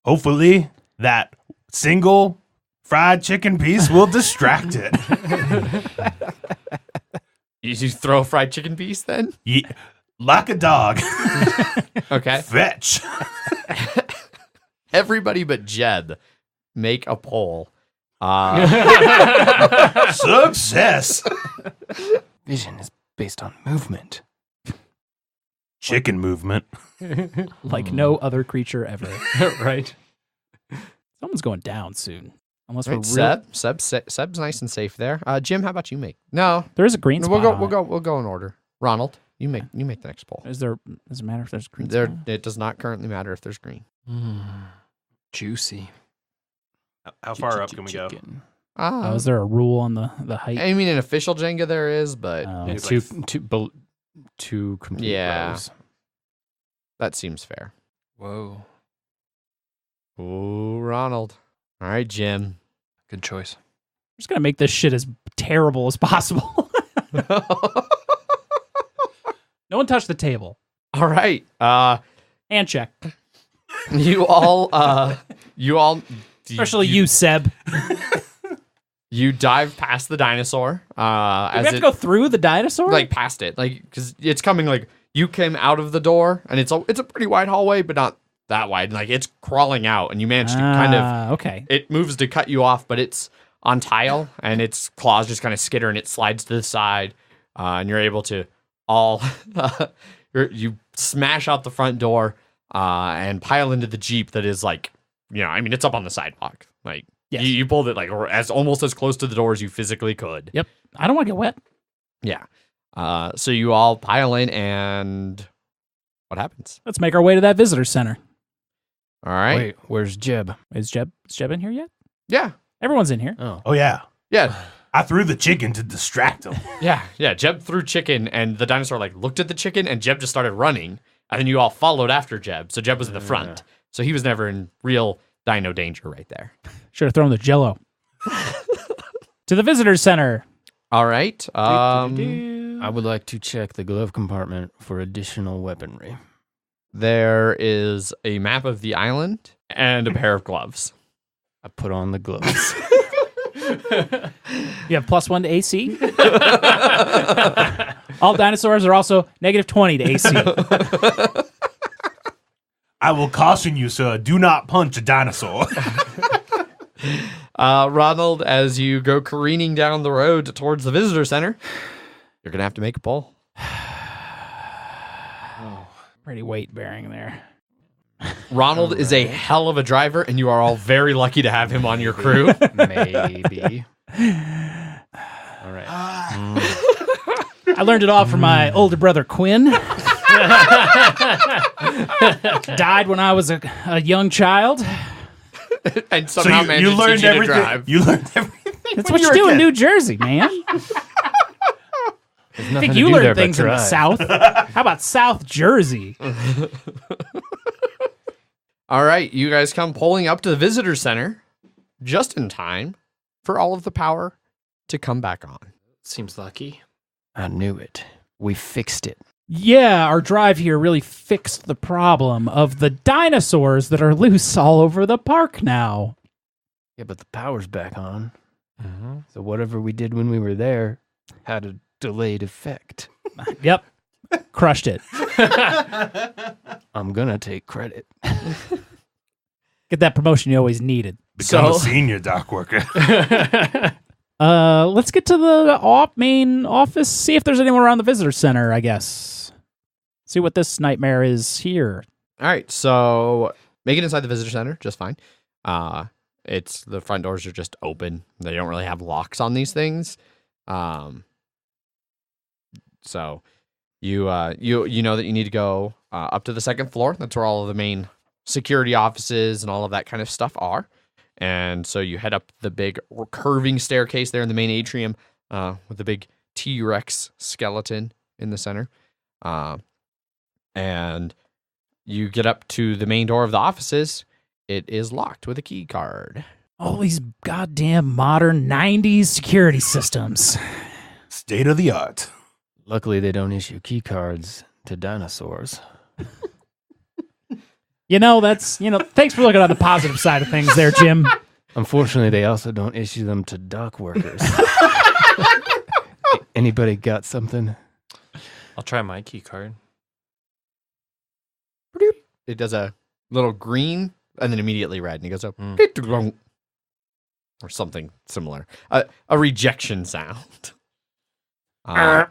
Hopefully, that single fried chicken piece will distract it. You throw a fried chicken piece then? Yeah, like a dog. Okay. Fetch. Everybody but Jeb make a poll. Success. Vision is based on movement. Chicken movement. Like no other creature ever. Right? Someone's going down soon. Unless Right, we're Seb's nice and safe there. Jim, how about you make? No, There is a green spot. we'll go in order. Ronald, you make the next poll. Does it matter if there's a green There, spot? it does not currently matter if there's green. Juicy. How far up can we go? Oh, is there a rule on the height? I mean, in official Jenga there is, but Oh. Yeah, It's two complete Yeah. rows. that seems fair. Whoa. Ooh, Ronald. All right, Jim. Good choice. I'm just gonna make this shit as terrible as possible. No one touch the table. All right. Hand check. You all, Especially you, Seb. You dive past the dinosaur. Do we As have to go through the dinosaur? like past it, like because it's coming. Like you came out of the door, and it's a pretty wide hallway, but not that wide. Like it's crawling out, and you managed to kind of. Okay. It moves to cut you off, but it's on tile, and its claws just kind of skitter, and it slides to the side, and you're able to all. You smash out the front door and pile into the Jeep that is like, it's up on the sidewalk. Like Yes. you pulled it like almost as close to the door as you physically could. Yep. I don't want to get wet. Yeah. So you all pile in, and what happens? Let's make our way to that visitor center. All right. Wait, where's Jeb? Is Jeb in here yet? Yeah. Everyone's in here. Oh. Oh, yeah. Yeah. I threw the chicken to distract him. Yeah. Jeb threw chicken, and the dinosaur like looked at the chicken, and Jeb just started running, and then you all followed after Jeb. So Jeb was in the front. So he was never in real dino danger right there. Should have thrown the Jello. To the visitor center. All right. I would like to check the glove compartment for additional weaponry. There is a map of the island and a pair of gloves. I put on the gloves. You have +1 to AC. All dinosaurs are also -20 to AC. I will caution you, sir. Do not punch a dinosaur. Ronald, as you go careening down the road towards the visitor center, you're going to have to make a pull. Pretty weight bearing there. Ronald is a hell of a driver, and you are all very lucky to have him on your crew. Maybe. All right. I learned it all from my older brother Quinn. Died when I was a young child. And somehow you managed to learned teach you to everything. drive. You learned everything. That's when what you were a do in kid. New Jersey, man. There's I nothing think to you do learn there but things in the drive. South. How about South Jersey? All right, you guys come pulling up to the visitor center just in time for all of the power to come back on. Seems lucky. I knew it. We fixed it. Yeah, our drive here really fixed the problem of the dinosaurs that are loose all over the park now. Yeah, but the power's back on. Mm-hmm. So whatever we did when we were there had a delayed effect. Yep. Crushed it. I'm gonna take credit. Get that promotion you always needed. Become a So- senior dock worker. Let's get to the main office, see if there's anyone around the visitor center, I guess. See what this nightmare is here. All right, so make it inside the visitor center, just fine. It's the front doors are just open. They don't really have locks on these things. So you know that you need to go up to the second floor. That's where all of the main security offices and all of that kind of stuff are. And so you head up the big curving staircase there in the main atrium with the big T-Rex skeleton in the center. And you get up to the main door of the offices. It is locked with a key card. All these goddamn modern 90s security systems. State of the art. Luckily, they don't issue key cards to dinosaurs. Thanks for looking on the positive side of things there, Jim. Unfortunately, they also don't issue them to dock workers. Anybody got something? I'll try my key card. It does a little green and then immediately red, and it goes up or something similar. A rejection sound. Is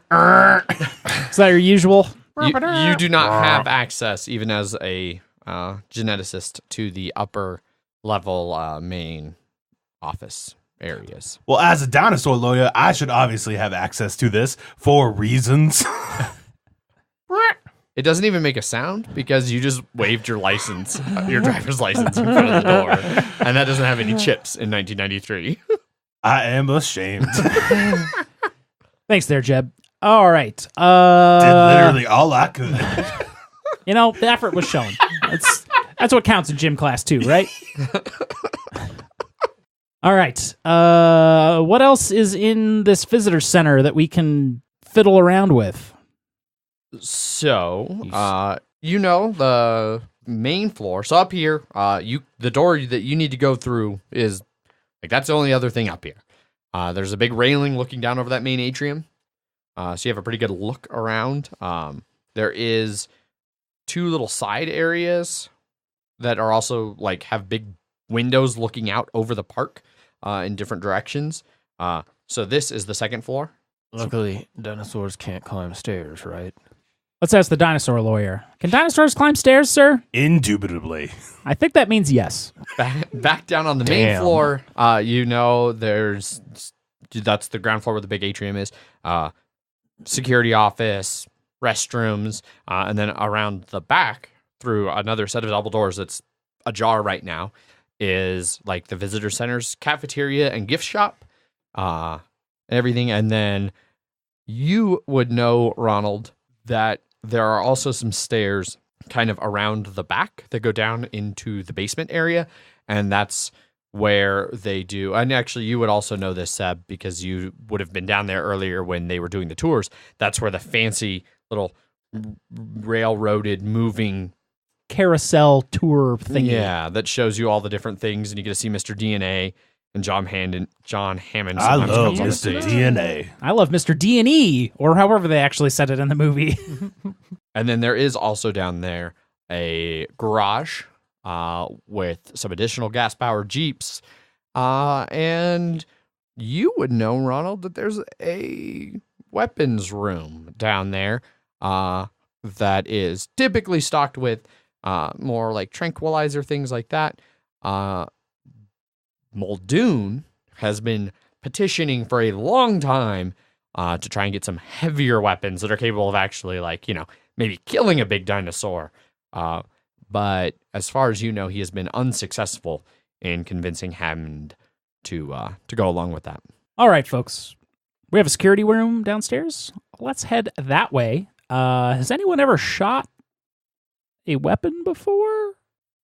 that your usual? You do not have access, even as a geneticist, to the upper level main office areas. Well, as a dinosaur lawyer, I should obviously have access to this for reasons. It doesn't even make a sound because you just waved your license, your driver's license in front of the door, and that doesn't have any chips in 1993. I am ashamed. Thanks there, Jeb. All right. Did literally all I could. The effort was shown. That's what counts in gym class too, right? All right. What else is in this visitor center that we can fiddle around with? So, the main floor. So up here, the door that you need to go through is that's the only other thing up here. There's a big railing looking down over that main atrium. So you have a pretty good look around. There is 2 little side areas that are also have big windows looking out over the park in different directions. So this is the second floor. Luckily, dinosaurs can't climb stairs, right? Let's ask the dinosaur lawyer. Can dinosaurs climb stairs, sir? Indubitably. I think that means yes. Back down on the main Damn. floor, that's the ground floor where the big atrium is. Security office, restrooms, and then around the back through another set of double doors that's ajar right now is the visitor center's cafeteria and gift shop, and everything. And then you would know, Ronald, that there are also some stairs kind of around the back that go down into the basement area. And that's where they do. And actually, you would also know this, Seb, because you would have been down there earlier when they were doing the tours. That's where the fancy little railroaded moving carousel tour thing. Yeah, that shows you all the different things, and you get to see Mr. DNA and John Hammond. I love Mr. DNA. I love Mr. D&E, or however they actually said it in the movie. And then there is also down there a garage with some additional gas-powered Jeeps. And you would know, Ronald, that there's a weapons room down there that is typically stocked with more like tranquilizer, things like that. Muldoon has been petitioning for a long time to try and get some heavier weapons that are capable of actually, like, maybe killing a big dinosaur. But as far as you know, he has been unsuccessful in convincing Hammond to go along with that. All right, folks. We have a security room downstairs. Let's head that way. Has anyone ever shot a weapon before?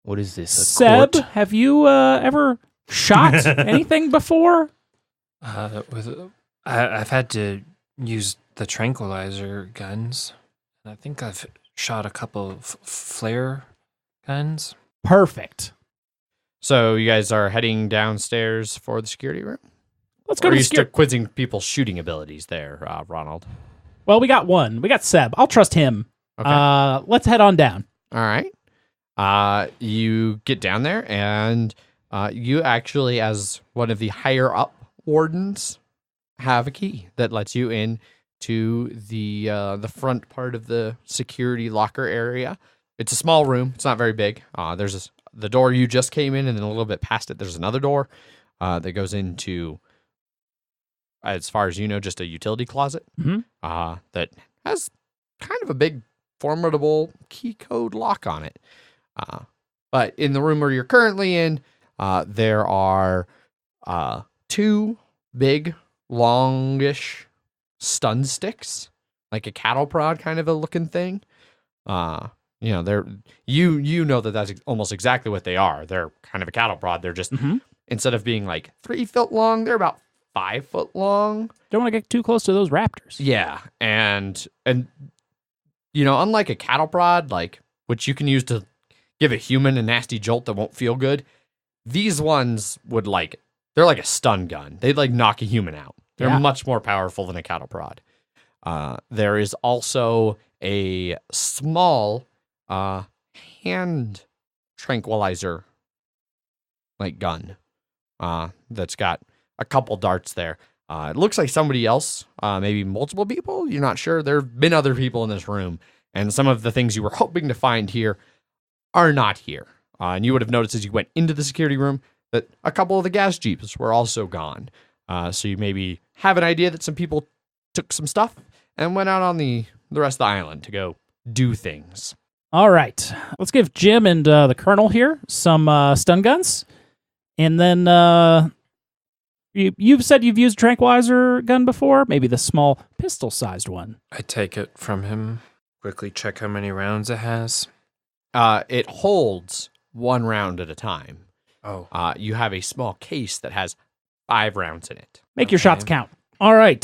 What is this? Seb, have you ever shot anything before? I've had to use the tranquilizer guns. I think I've shot a couple of flare guns. Perfect. So you guys are heading downstairs for the security room? Let's go or to are the you still security. quizzing people's shooting abilities there, Ronald? Well, we got one. We got Seb. I'll trust him. Okay. Let's head on down. All right. You get down there, and you actually, as one of the higher up wardens, have a key that lets you in to the front part of the security locker area. It's a small room. It's not very big. There's the door you just came in, and then a little bit past it, there's another door that goes into, as far as you know, just a utility closet that has kind of a big, formidable key code lock on it. But in the room where you're currently in, there are two big, longish stun sticks, like a cattle prod kind of a looking thing. They're you know that's almost exactly what they are. They're kind of a cattle prod. They're just instead of being like 3 foot long, they're about 5 foot long. Don't want to get too close to those raptors. Yeah, and unlike a cattle prod, like which you can use to give a human a nasty jolt that won't feel good, these ones they're like a stun gun. They'd like knock a human out. They're much more powerful than a cattle prod. There is also a small hand tranquilizer like gun that's got a couple darts there. It looks like somebody else, maybe multiple people. You're not sure. There have been other people in this room, and some of the things you were hoping to find here are not here. And you would have noticed as you went into the security room that a couple of the gas jeeps were also gone. So you maybe have an idea that some people took some stuff and went out on the rest of the island to go do things. All right. Let's give Jim and the Colonel here some stun guns. And then you've said you've used a tranquilizer gun before, maybe the small pistol-sized one. I take it from him, quickly check how many rounds it has. It holds 1 round at a time. Oh. You have a small case that has 5 rounds in it. Make your shots count. All right.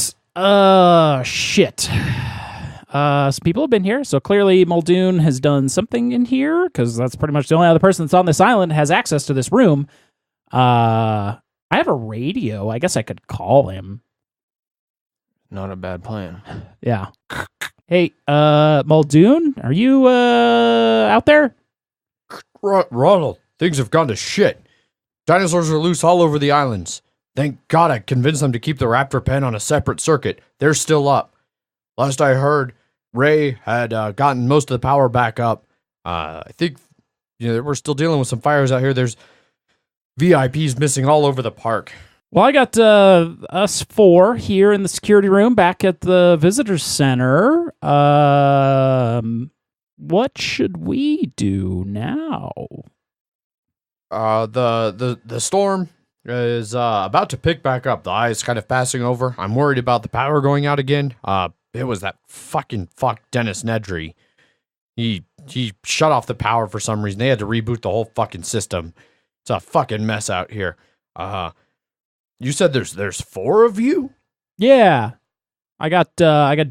Shit. Some people have been here, so clearly Muldoon has done something in here, because that's pretty much the only other person that's on this island that has access to this room. I have a radio. I guess I could call him. Not a bad plan. Yeah. Hey, Muldoon, are you out there? Ronald, things have gone to shit. Dinosaurs are loose all over the islands. Thank God I convinced them to keep the raptor pen on a separate circuit. They're still up. Last I heard, Ray had gotten most of the power back up. I think we're still dealing with some fires out here. There's VIPs missing all over the park. Well, I got us 4 here in the security room back at the visitor center. What should we do now? The storm is about to pick back up. The eye is kind of passing over. I'm worried about the power going out again. It was that fuck Dennis Nedry. He he shut off the power for some reason. They had to reboot the whole fucking system. It's a fucking mess out here. You said there's 4 of you? Yeah. I got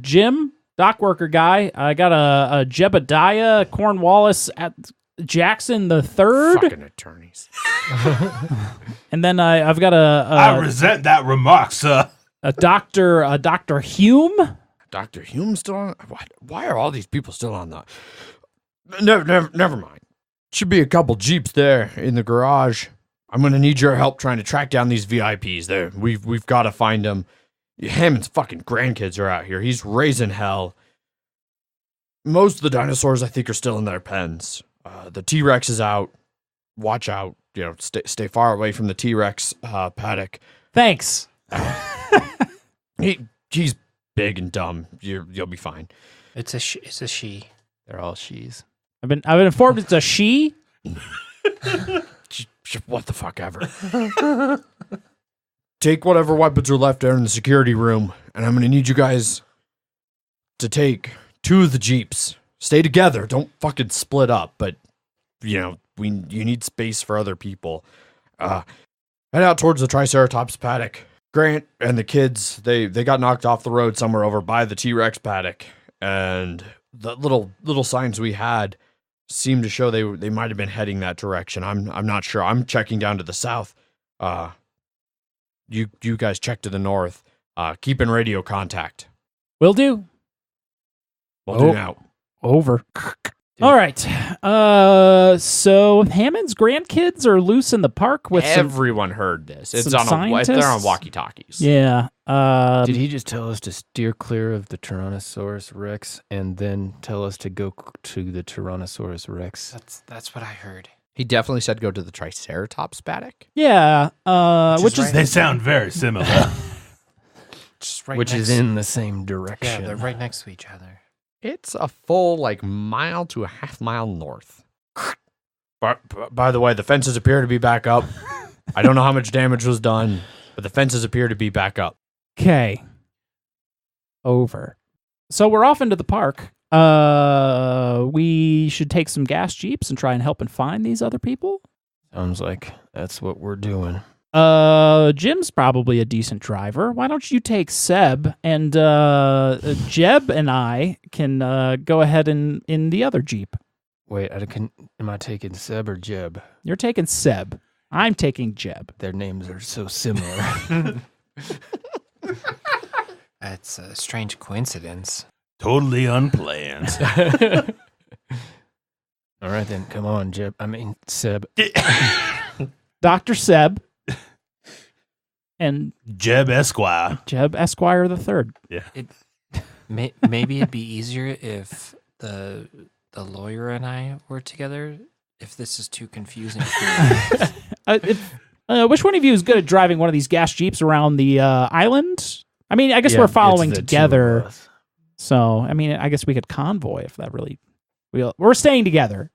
Jim, dock worker guy. I got a Jebediah Cornwallis at Jackson the Third. Fucking attorneys. And then I've got I resent that remark, sir. a Dr. Hume. Dr. Hume's still on? Why are all these people still on the... Never mind. Should be a couple Jeeps there in the garage. I'm going to need your help trying to track down these VIPs there. We've got to find them. Hammond's fucking grandkids are out here. He's raising hell. Most of the dinosaurs, I think, are still in their pens. The T-Rex is out. Watch out. Stay far away from the T-Rex paddock. Thanks. He's big and dumb. You'll be fine. It's a she. They're all she's. I've been informed it's a she. What the fuck ever. Take whatever weapons are left there in the security room, and I'm going to need you guys to take 2 of the Jeeps. Stay together. Don't fucking split up, but, you need space for other people. Head out towards the Triceratops paddock. Grant and the kids, they got knocked off the road somewhere over by the T-Rex paddock, and the little signs we had seem to show they might have been heading that direction. I'm not sure. I'm checking down to the south. You guys check to the north. Keep in radio contact. Will do. We'll do now. Over. All right. So Hammond's grandkids are loose in the park with everyone heard this. It's some on they're on walkie-talkies. Yeah. Did he just tell us to steer clear of the Tyrannosaurus Rex and then tell us to go to the Tyrannosaurus Rex? That's what I heard. He definitely said go to the Triceratops paddock. Yeah. They sound very similar. Which is in the same direction. Yeah, they're right next to each other. It's a full mile to a half mile north. By the way, the fences appear to be back up. I don't know how much damage was done, but the fences appear to be back up. Okay. Over. So we're off into the park. We should take some gas jeeps and try and help and find these other people. Sounds like that's what we're doing. Jim's probably a decent driver. Why don't you take Seb and Jeb and I can go ahead in the other Jeep. Wait, am I taking Seb or Jeb? You're taking Seb. I'm taking Jeb. Their names are so similar. That's a strange coincidence. Totally unplanned. All right then, come on, Seb. Dr. Seb. And Jeb Esquire. Jeb Esquire the Third. Yeah. Maybe it'd be easier if the lawyer and I were together. If this is too confusing for you. Which one of you is good at driving one of these gas jeeps around the island? I mean, I guess we're following together. So, I mean, I guess we could convoy if that really... We're staying together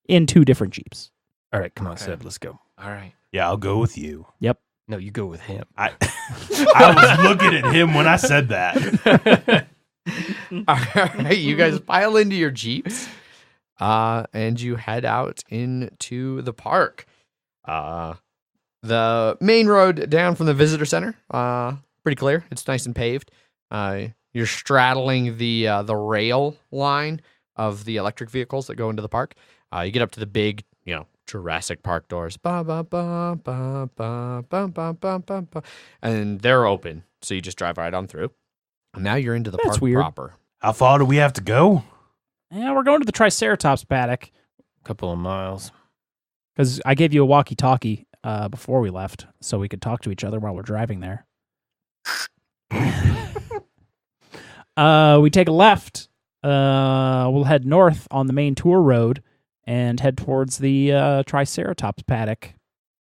in 2 different jeeps. All right, come on, Seb, let's go. All right. Yeah, I'll go with you. Yep. No, you go with him. I was looking at him when I said that. All right, you guys pile into your Jeeps, and you head out into the park. The main road down from the visitor center, pretty clear. It's nice and paved. You're straddling the rail line of the electric vehicles that go into the park. You get up to the big, Jurassic Park doors. Ba, ba, ba, ba, ba, ba, ba, ba, ba, ba. And they're open, so you just drive right on through. And now you're into the park proper. How far do we have to go? Yeah, we're going to the Triceratops paddock. A couple of miles. Because I gave you a walkie-talkie before we left, so we could talk to each other while we're driving there. We take a left. We'll head north on the main tour road and head towards the Triceratops paddock,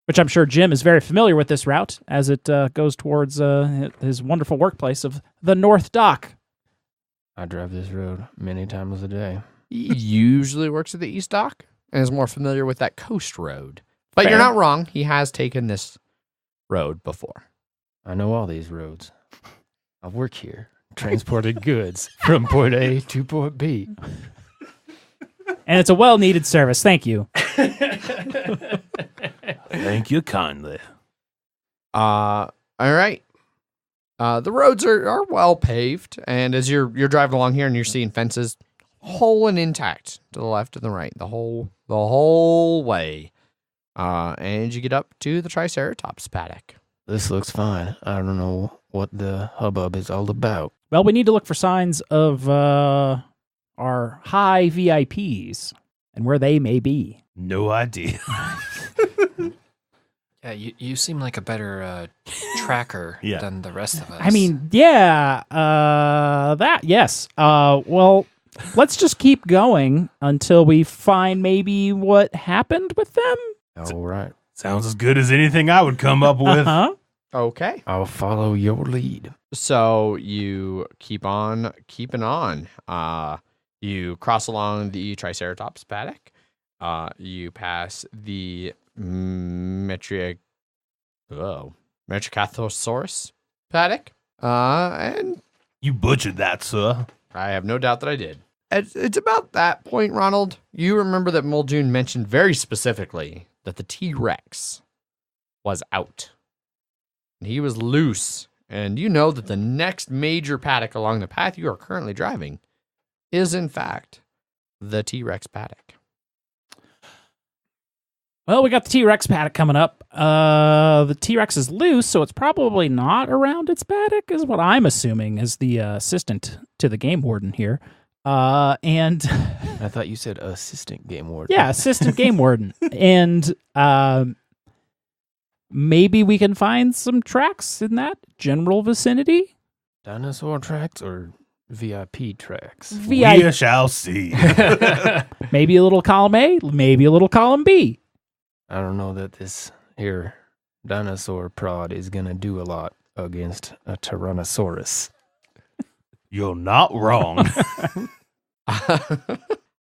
which I'm sure Jim is very familiar with this route as it goes towards his wonderful workplace of the North Dock. I drive this road many times a day. He usually works at the East Dock and is more familiar with that coast road. But Fair. You're not wrong. He has taken this road before. I know all these roads. I work here, transported goods from point A to point B. And it's a well-needed service. Thank you. Thank you kindly. All right. The roads are well paved, and as you're driving along here and you're seeing fences whole and intact to the left and the right, the whole way. And you get up to the Triceratops paddock. This looks fine. I don't know what the hubbub is all about. Well, we need to look for signs of our high VIPs and where they may be. No idea. Yeah, you seem like a better tracker Yeah. than the rest of us. I mean, yeah, yes. Well, let's just keep going until we find maybe what happened with them. All right. Sounds as good as anything I would come up with. Uh-huh. Okay. I'll follow your lead. So you keep on keeping on. You cross along the Triceratops paddock. You pass the Metricathosaurus paddock. And You butchered that, sir. I have no doubt that I did. It's about that point, Ronald. You remember that Muldoon mentioned very specifically that the T-Rex was out. And he was loose. And you know that the next major paddock along the path you are currently driving is, in fact, the T-Rex paddock. Well, we got the T-Rex paddock coming up. The T-Rex is loose, so it's probably not around its paddock, is what I'm assuming as the assistant to the game warden here. And I thought you said assistant game warden. yeah, assistant game warden. And maybe we can find some tracks in that general vicinity. Dinosaur tracks or VIP tracks? We shall see. Maybe a little column A, maybe a little column B. I don't know that this here dinosaur prod is going to do a lot against a Tyrannosaurus. You're not wrong.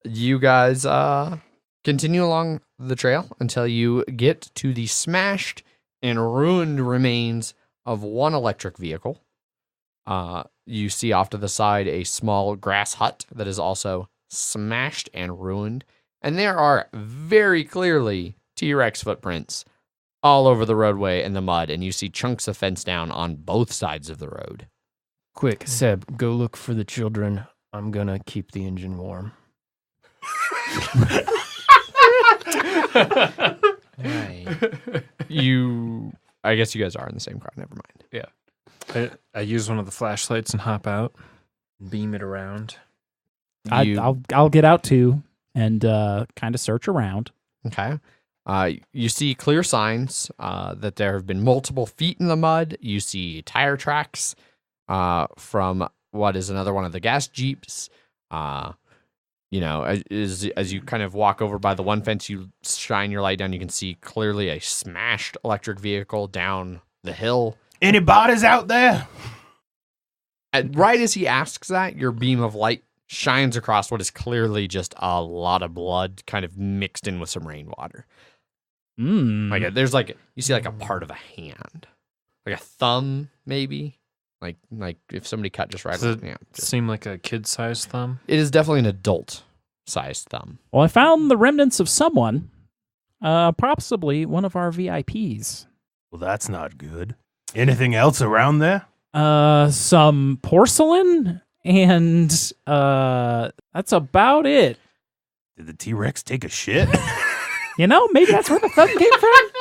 You guys continue along the trail until you get to the smashed and ruined remains of one electric vehicle. You see off to the side a small grass hut that is also smashed and ruined. And there are very clearly T-Rex footprints all over the roadway and the mud. And you see chunks of fence down on both sides of the road. Quick, Seb, go look for the children. I'm going to keep the engine warm. Right. I guess you guys are in the same car. Never mind. I use one of the flashlights and hop out, beam it around. I'll get out too and kind of search around. Okay. You see clear signs that there have been multiple feet in the mud. You see tire tracks from what is another one of the gas jeeps. As you kind of walk over by the one fence, you shine your light down. You can see clearly a smashed electric vehicle down the hill. Anybody's out there? Right as he asks that, your beam of light shines across what is clearly just a lot of blood kind of mixed in with some rainwater. There's you see like a part of a hand, like a thumb maybe, like if somebody cut just right. Does it seem like a kid-sized thumb? It is definitely an adult-sized thumb. Well, I found the remnants of someone, possibly one of our VIPs. Well, that's not good. Anything else around there? Some porcelain, and that's about it. Did the T-Rex take a shit? Maybe that's where the thumb came from.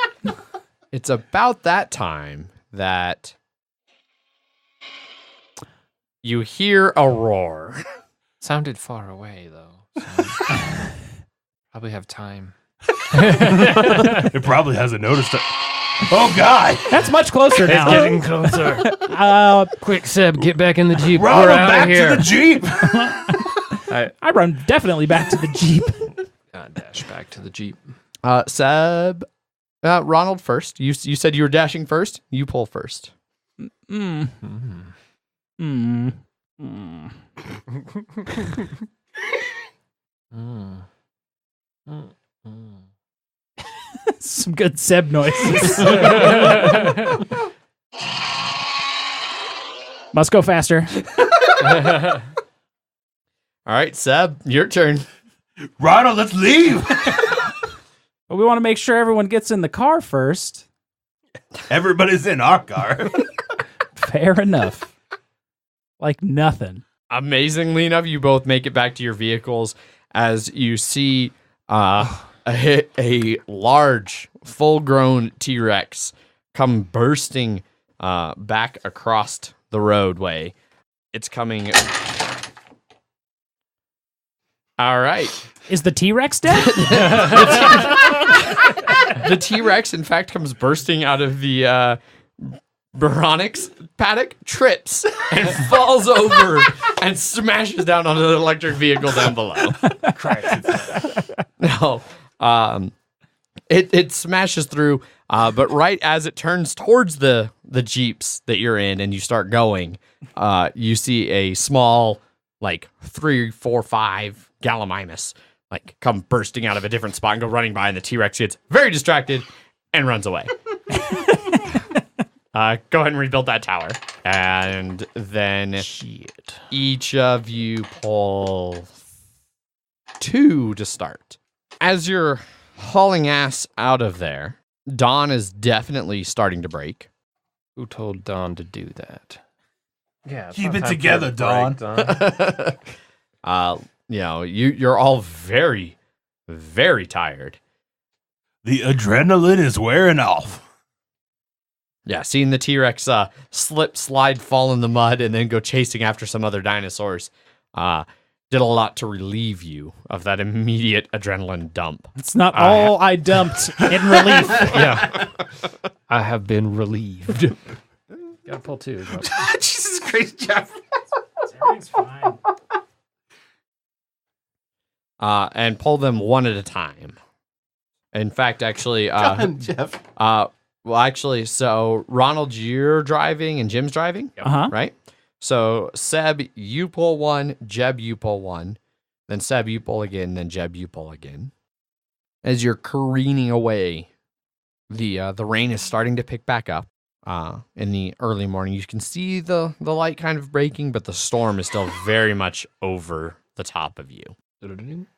It's about that time that you hear a roar. Sounded far away, though. So probably have time. It probably hasn't noticed it. Oh, God. That's much closer now. It's getting closer. Quick, Seb, get back in the Jeep. Run We're him out back of here. to the Jeep. I run definitely back to the Jeep. Dash back to the Jeep. Seb, Ronald first. You said you were dashing first. You pull first. Some good Seb noises. Must go faster. All right, Seb, your turn. Ronald, let's leave. But we want to make sure everyone gets in the car first. Everybody's in our car. Fair enough. Like nothing. Amazingly enough, you both make it back to your vehicles as you see a large, full-grown T-Rex come bursting back across the roadway. It's coming. All right. Is the T-Rex dead? The T-Rex, in fact, comes bursting out of the Baronix paddock, trips, and falls over and smashes down onto the electric vehicle down below. No. It smashes through, but right as it turns towards the Jeeps that you're in and you start going, you see a small, like 3, 4, 5 Gallimimus come bursting out of a different spot and go running by, and the T-Rex gets very distracted and runs away. Go ahead and rebuild that tower. And then each of you pull 2 to start. As you're hauling ass out of there, dawn is definitely starting to break. Who told Don to do that? Yeah, Keep it together, Dawn. You're all very, very tired. The adrenaline is wearing off. Yeah, seeing the T-Rex slip, slide, fall in the mud, and then go chasing after some other dinosaurs did a lot to relieve you of that immediate adrenaline dump. It's not all I dumped in relief. Yeah. I have been relieved. Gotta pull 2. Jesus Christ, Jeff. Everything's fine. And pull them one at a time. In fact, actually, Jeff. so Ronald, you're driving and Jim's driving, right? So Seb, you pull 1, Jeb, you pull 1, then Seb, you pull again, then Jeb, you pull again. As you're careening away, the rain is starting to pick back up in the early morning. You can see the light kind of breaking, but the storm is still very much over the top of you.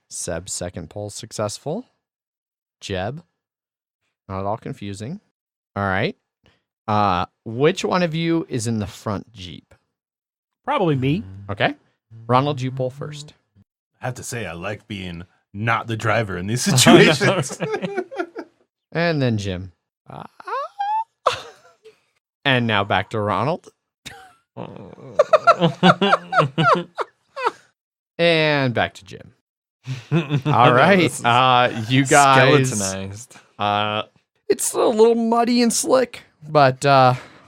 Seb's second pull successful. Jeb, not at all confusing. All right. Which one of you is in the front Jeep? Probably me. Okay. Ronald, you pull first. I have to say, I like being not the driver in these situations. And then Jim. And now back to Ronald. And back to Jim. All right. You guys. Skeletonized. It's a little muddy and slick, but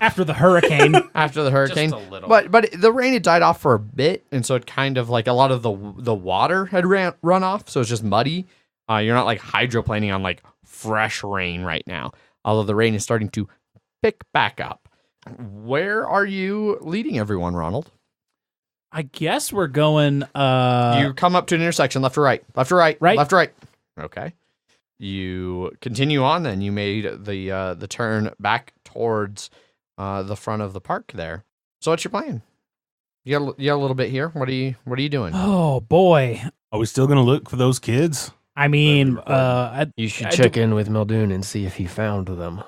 After the hurricane. after the hurricane. Just a little. But the rain had died off for a bit, and so it kind of like a lot of the water had run off, so it's just muddy. You're not hydroplaning on fresh rain right now, although the rain is starting to pick back up. Where are you leading everyone, Ronald? I guess we're going You come up to an intersection, left or right? Left or right? Right. Left or right? Okay. You continue on then. You made the turn back towards the front of the park there. So what's your plan? You got a little bit here. What are you doing? Oh boy. Are we still going to look for those kids? I mean, You should check in with Muldoon and see if he found them.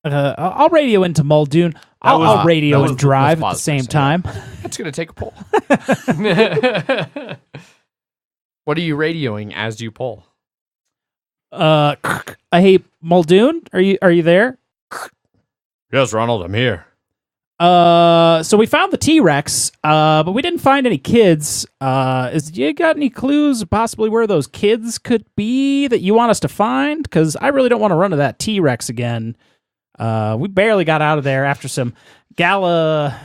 I'll radio into Muldoon. I'll radio and drive at the same time. It's going to take a pull. What are you radioing as you pull? Hey, Muldoon, are you there? Yes, Ronald, I'm here. So we found the T-Rex, but we didn't find any kids. You got any clues possibly where those kids could be that you want us to find? Because I really don't want to run to that T-Rex again. We barely got out of there after some Gallophanacus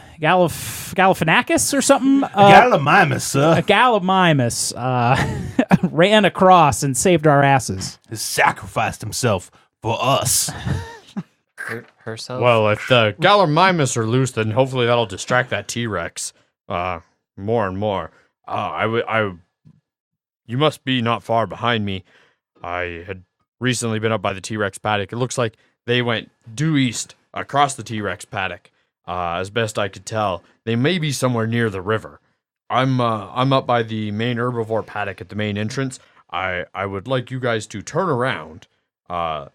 or something. Gallimimus, sir. A Gallimimus ran across and saved our asses. He sacrificed himself for us. Herself? Well, if the Gallimimus are loose, then hopefully that'll distract that T-Rex more and more. You must be not far behind me. I had recently been up by the T-Rex paddock. It looks like they went due east across the T-Rex paddock. As best I could tell, they may be somewhere near the river. I'm up by the main herbivore paddock at the main entrance. I would like you guys to turn around, when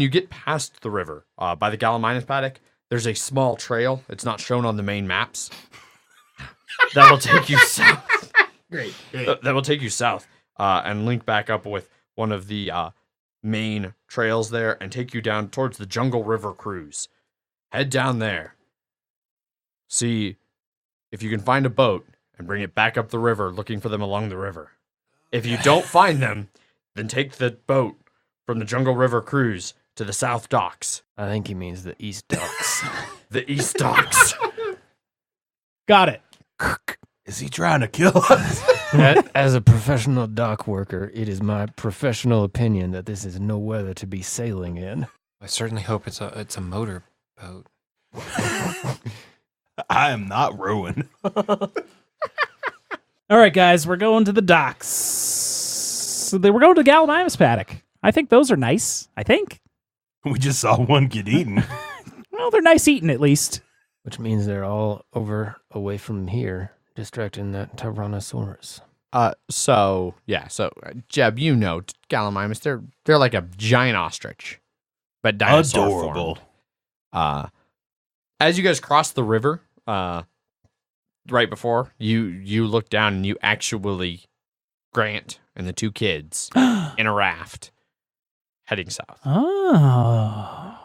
you get past the river, by the Gallimimus paddock, there's a small trail. It's not shown on the main maps. That will take you south. Great. That will take you south, and link back up with one of the main trails there, and take you down towards the Jungle River Cruise. Head down there. See if you can find a boat and bring it back up the river, looking for them along the river. If you don't find them, then take the boat from the Jungle River Cruise to the South Docks. I think he means the East Docks. The East Docks. Got it. Is he trying to kill us? As a professional dock worker, it is my professional opinion that this is no weather to be sailing in. I certainly hope it's a motor boat. I am not rowing. All right, guys, we're going to the docks. So we're going to the Gallimimus paddock. I think those are nice. I think. We just saw one get eaten. Well, they're nice eating at least. Which means they're all away from here, distracting that Tyrannosaurus. So Jeb, you know Gallimimus, they're like a giant ostrich, but dinosaur Adorable. formed. As you guys cross the river, right before you look down and you actually Grant and the two kids in a raft heading south. Oh.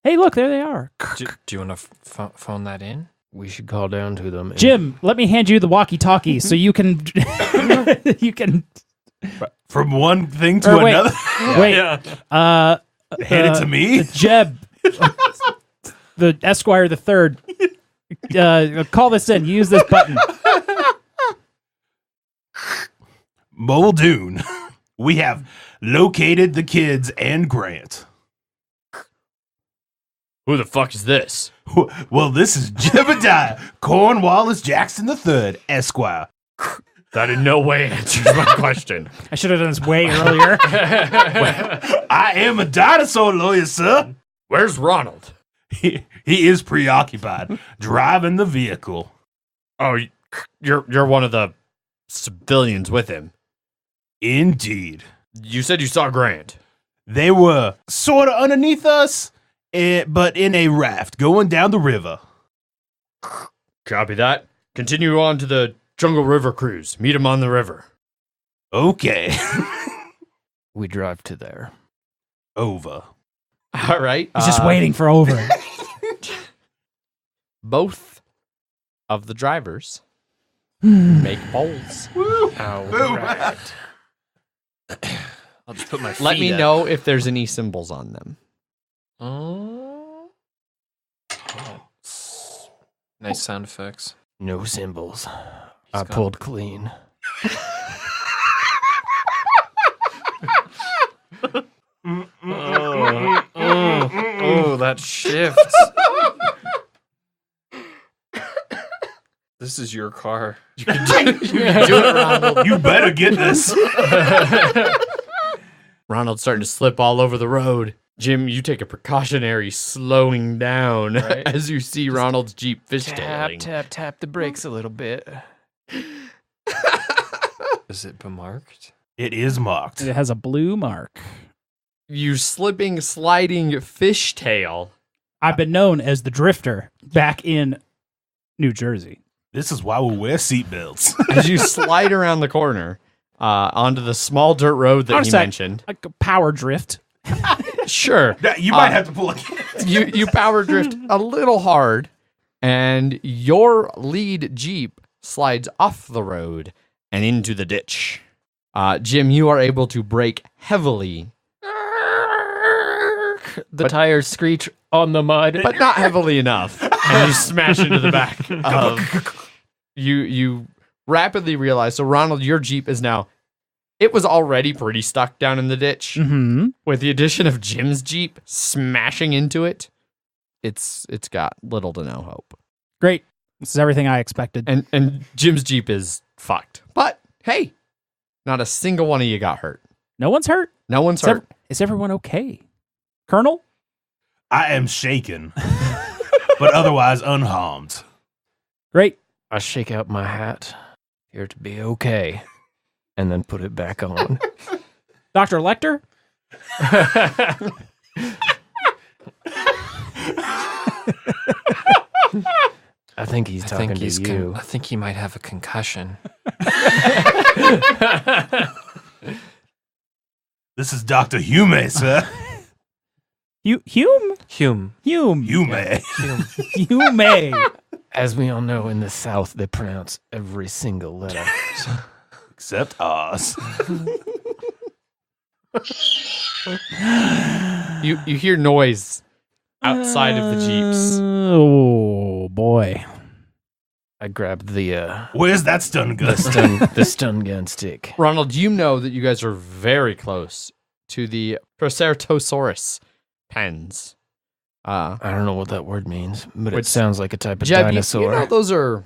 Hey, look, there they are. Do you want to phone that in? We should call down to them. Jim, let me hand you the walkie-talkie so you can you can From one thing to wait. another. wait. Hand it to me. Jeb, the Esquire the Third. Call this in. Use this button. Muldoon, we have located the kids and Grant. Who the fuck is this? Well, this is Jebediah Cornwallis Jackson III, Esquire. That in no way answers my question. I should have done this way earlier. I am a dinosaur lawyer, sir. Where's Ronald? He is preoccupied driving the vehicle. Oh, you're one of the civilians with him. Indeed. You said you saw Grant. They were sort of underneath us, but in a raft going down the river. Copy that. Continue on to the Jungle River Cruise. Meet him on the river. Okay. We drive to there. Over. All right. He's just waiting for over. Both of the drivers make bowls. All right. I'll just put my feet Let me up. know if there's any symbols on them. Nice sound effects. No symbols. I pulled clean. Oh, that shifts. This is your car. You can do it, Ronald. You better get this. Ronald's starting to slip all over the road. Jim, you take a precautionary slowing down Right. as you see Ronald's Jeep fishtailing. Tap the brakes a little bit. Is it bemarked? It is marked. It has a blue mark. You sliding fishtail. I've been known as the Drifter back in New Jersey. This is why we wear seatbelts. As you slide around the corner onto the small dirt road that you mentioned. Like a power drift. Sure. You might have to pull a You power drift a little hard, and your lead Jeep slides off the road and into the ditch. Jim, you are able to brake heavily, The tires screech on the mud. but not heavily enough, and you smash into the back of... You rapidly realize, so Ronald, your Jeep is now... It was already pretty stuck down in the ditch. Mm-hmm. With the addition of Jim's Jeep smashing into it, it's got little to no hope. Great. This is everything I expected. And Jim's Jeep is fucked. But hey, not a single one of you got hurt. No one's hurt. No one's hurt. Is everyone okay? Colonel? I am shaken, but otherwise unharmed. Great. I shake out my hat. Here to be okay. and then put it back on. Dr. Lecter? I think he's talking to you. I think he might have a concussion. This is Dr. Hume, sir. Hume? Hume. Hume. Hume. Hume. As we all know, in the South, they pronounce every single letter. Except ours. You hear noise outside of the jeeps. Oh, boy. I grabbed the Where's that stun gun? the stun gun stick. Ronald, you know that you guys are very close to the Proceratosaurus pens. I don't know what that word means, but Which- it sounds like a type of Jeb, dinosaur. you know those are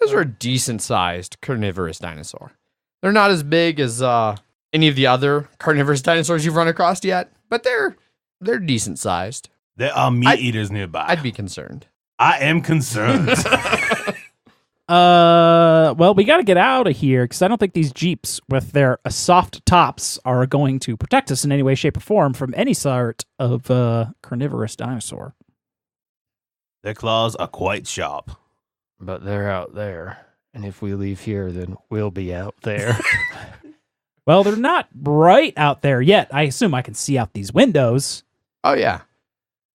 a decent sized carnivorous dinosaur. They're not as big as any of the other carnivorous dinosaurs you've run across yet, but they're decent sized. There are meat eaters nearby. I'd be concerned. I am concerned. Well, we got to get out of here because I don't think these Jeeps with their soft tops are going to protect us in any way, shape, or form from any sort of carnivorous dinosaur. Their claws are quite sharp. But they're out there. And if we leave here, then we'll be out there. Well, they're not right out there yet. I assume I can see out these windows. Oh, yeah.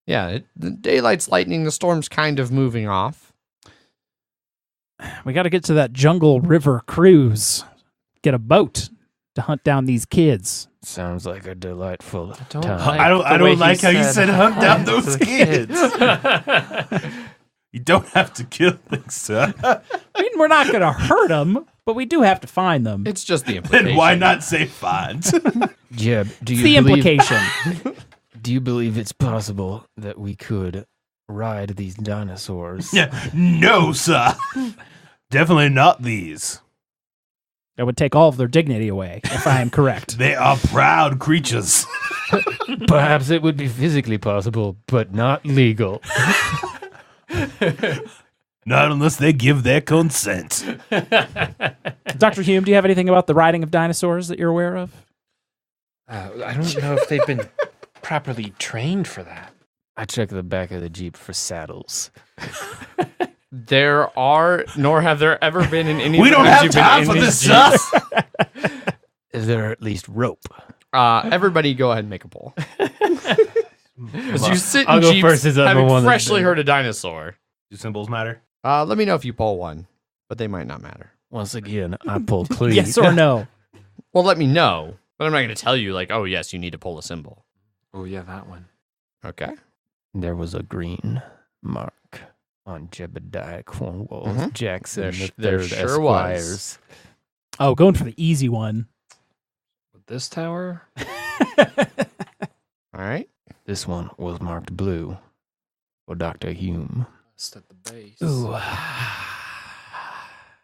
Yeah, the daylight's lightening, the storm's kind of moving off. We got to get to that jungle river cruise. Get a boat to hunt down these kids. Sounds like a delightful don't time. like- I the way don't he like how you said, said hunt down those the kids. You don't have to kill things, sir. I mean, we're not going to hurt them, but we do have to find them. It's just the implication. Then why not say find? Jeb, do It's you the believe, implication. do you believe it's possible that we could ride these dinosaurs? Yeah, no, sir. Definitely not these. That would take all of their dignity away, if I am correct. They are proud creatures. Perhaps it would be physically possible, but not legal. Not unless they give their consent. Dr. Hume, do you have anything about the riding of dinosaurs that you're aware of? I don't know if they've been properly trained for that. I checked the back of the Jeep for saddles. There are, nor have there ever been in any. We of the don't times have you've been time in for these this Jeeps. stuff. Is there at least rope? Everybody, go ahead and make a poll. As you sit in I'll go Jeeps, first as I'm the having one that's freshly been- heard a dinosaur. Do symbols matter? Let me know if you poll one, but they might not matter. Once again, I pulled clean. Yes or no? Well, let me know, but I'm not going to tell you like, oh yes, you need to pull a symbol. Oh yeah, that one. Okay. There was a green mark on Jebediah Cornwall Mhm. Jackson, There the third sure was. Esquires. Oh, going for the easy one. With this tower? All right. This one was marked blue for Dr. Hume. Just at the base. Ooh.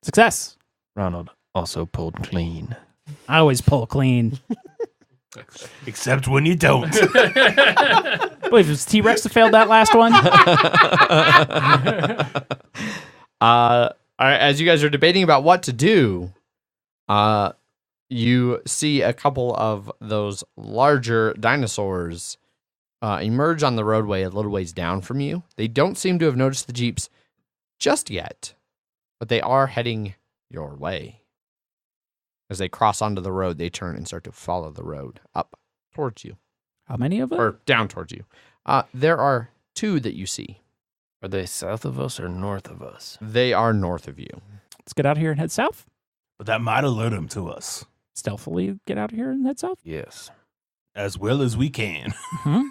Success. Ronald also pulled clean. I always pull clean. Except when you don't. I believe it was T-Rex that failed that last one. All right, as you guys are debating about what to do, you see a couple of those larger dinosaurs emerge on the roadway a little ways down from you. They don't seem to have noticed the Jeeps just yet, but they are heading your way. As they cross onto the road, they turn and start to follow the road up towards you, How many of them? or down towards you. There are two that you see. Are they south of us or north of us? They are north of you. Let's get out of here and head south. But that might alert them to us. Stealthily get out of here and head south. Yes. As well as we can. I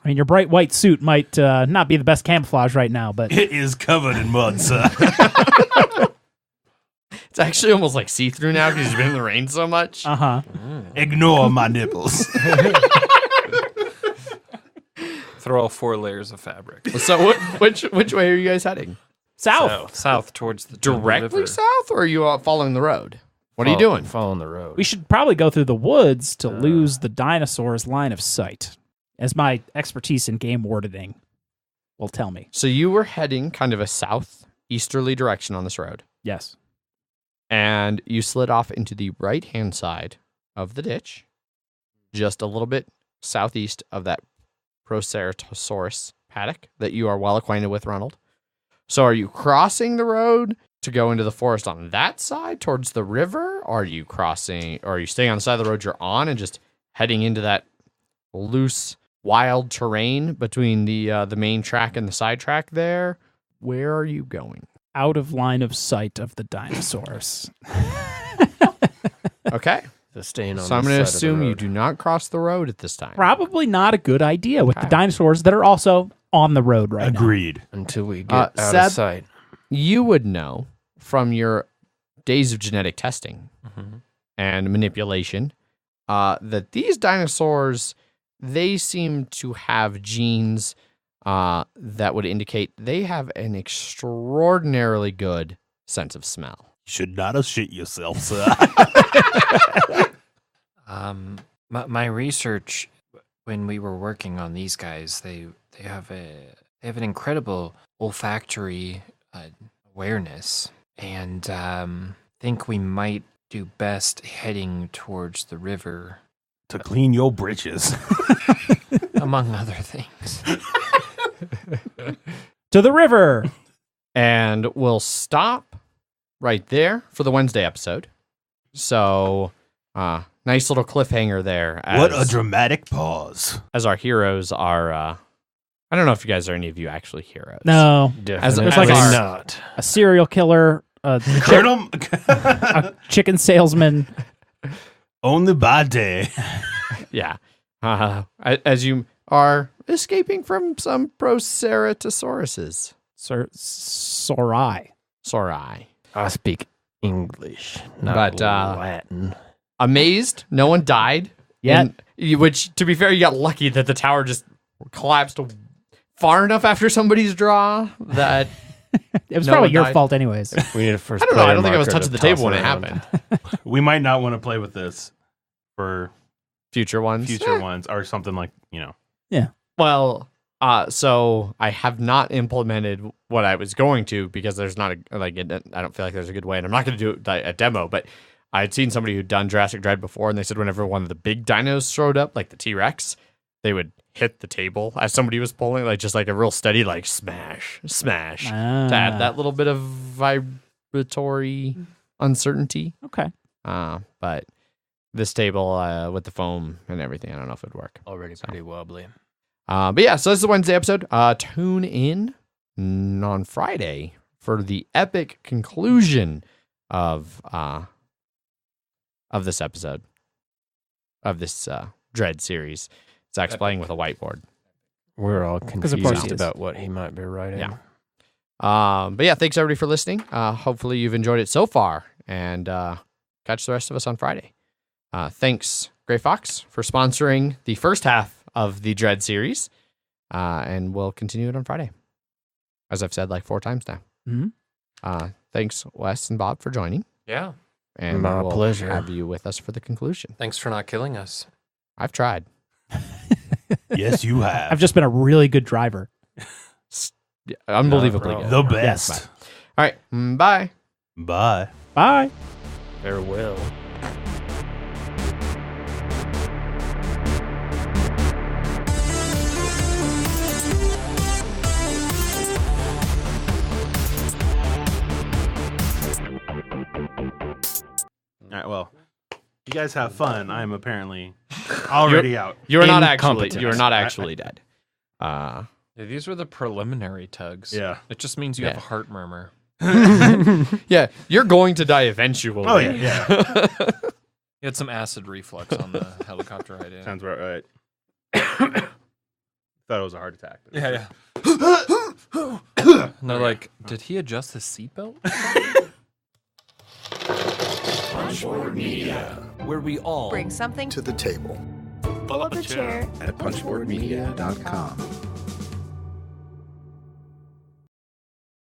mean, your bright white suit might not be the best camouflage right now, but It is covered in mud, sir. It's actually almost like see-through now because you've been in the rain so much. uh-huh. Ignore my nipples. Throw all 4 layers of fabric. So which way are you guys heading? South. South towards the Jungle Directly River. south, or are you following the road? What are you doing? Following the road. We should probably go through the woods to lose the dinosaur's line of sight, as my expertise in game wardening will tell me. So you were heading kind of a southeasterly direction on this road. Yes. And you slid off into the right-hand side of the ditch, just a little bit southeast of that Proceratosaurus paddock that you are well acquainted with, Ronald. So are you crossing the road to go into the forest on that side towards the river? Or are you crossing, or are you staying on the side of the road you're on and just heading into that loose, wild terrain between the main track and the side track there? Where are you going? Out of line of sight of the dinosaurs. Okay. So staying on So I'm this going to side of the assume you road. do not cross the road at this time. Probably not a good idea with the Okay. dinosaurs that are also on the road right now. Agreed. Until we get out Seb? of sight. You would know from your days of genetic testing and manipulation that these dinosaurs, they seem to have genes that would indicate they have an extraordinarily good sense of smell. You should not have shit yourself, sir. My research when we were working on these guys, they have an incredible olfactory awareness, and think we might do best heading towards the river, To clean your britches. among other things. To the river. And we'll stop right there for the Wednesday episode. So, nice little cliffhanger there. What a dramatic pause. As our heroes are, I don't know if you guys are any of you actually heroes. No. Definitely there's like a- not. A serial killer, a Colonel, chicken salesman. only by day. Yeah. As you are escaping from some Proceratosauruses. Sorai. Sorai. I speak English, not But, Latin. Amazed, no one died. Yet. Which, to be fair, you got lucky that the tower just collapsed far enough after somebody's draw that It was No probably one your died. fault anyways. We need a first. I don't know. I player don't think I was marker touching to the table toss when it around. happened. We might not want to play with this for Future ones. future ones or something like, Well, so I have not implemented what I was going to because there's not a I don't feel like there's a good way, and I'm not going to do a demo. But I had seen somebody who'd done Jurassic Dread before, and they said whenever one of the big dinos showed up, like the T-Rex, they would hit the table as somebody was pulling, like just like a real steady, like smash, smash, to add that little bit of vibratory uncertainty. Okay. But this table with the foam and everything, I don't know if it'd work. Already pretty wobbly. But yeah, so this is the Wednesday episode. Tune in on Friday for the epic conclusion of this episode of this Dread series. Zach's playing with a whiteboard. We're all of course confused he is. about what he might be writing. Yeah. But yeah, thanks everybody for listening. Hopefully you've enjoyed it so far, and catch the rest of us on Friday. Thanks, Gray Fox, for sponsoring the first half of the Dread series, and we'll continue it on Friday, as I've said like 4 times now. Mhm. Thanks, Wes and Bob, for joining, Yeah. and My we'll pleasure. have you with us for the conclusion. Thanks for not killing us. I've tried. yes, you have. I've just been a really good driver. Yeah, unbelievably wrong. good. the All best. right, bye. Bye. Bye. Farewell. All right, well, you guys have fun. I'm apparently already out. You're not Incompetent. actually dead. Yeah, these were the preliminary tugs. Yeah. It just means you Yeah. have a heart murmur. Yeah, you're going to die eventually. Oh, yeah. You had some acid reflux on the helicopter ride in. Sounds about right. Thought it was a heart attack. Yeah, yeah. And they're like, did he adjust his seatbelt? where we all Bring something to the table pull up a chair at punchboardmedia.com.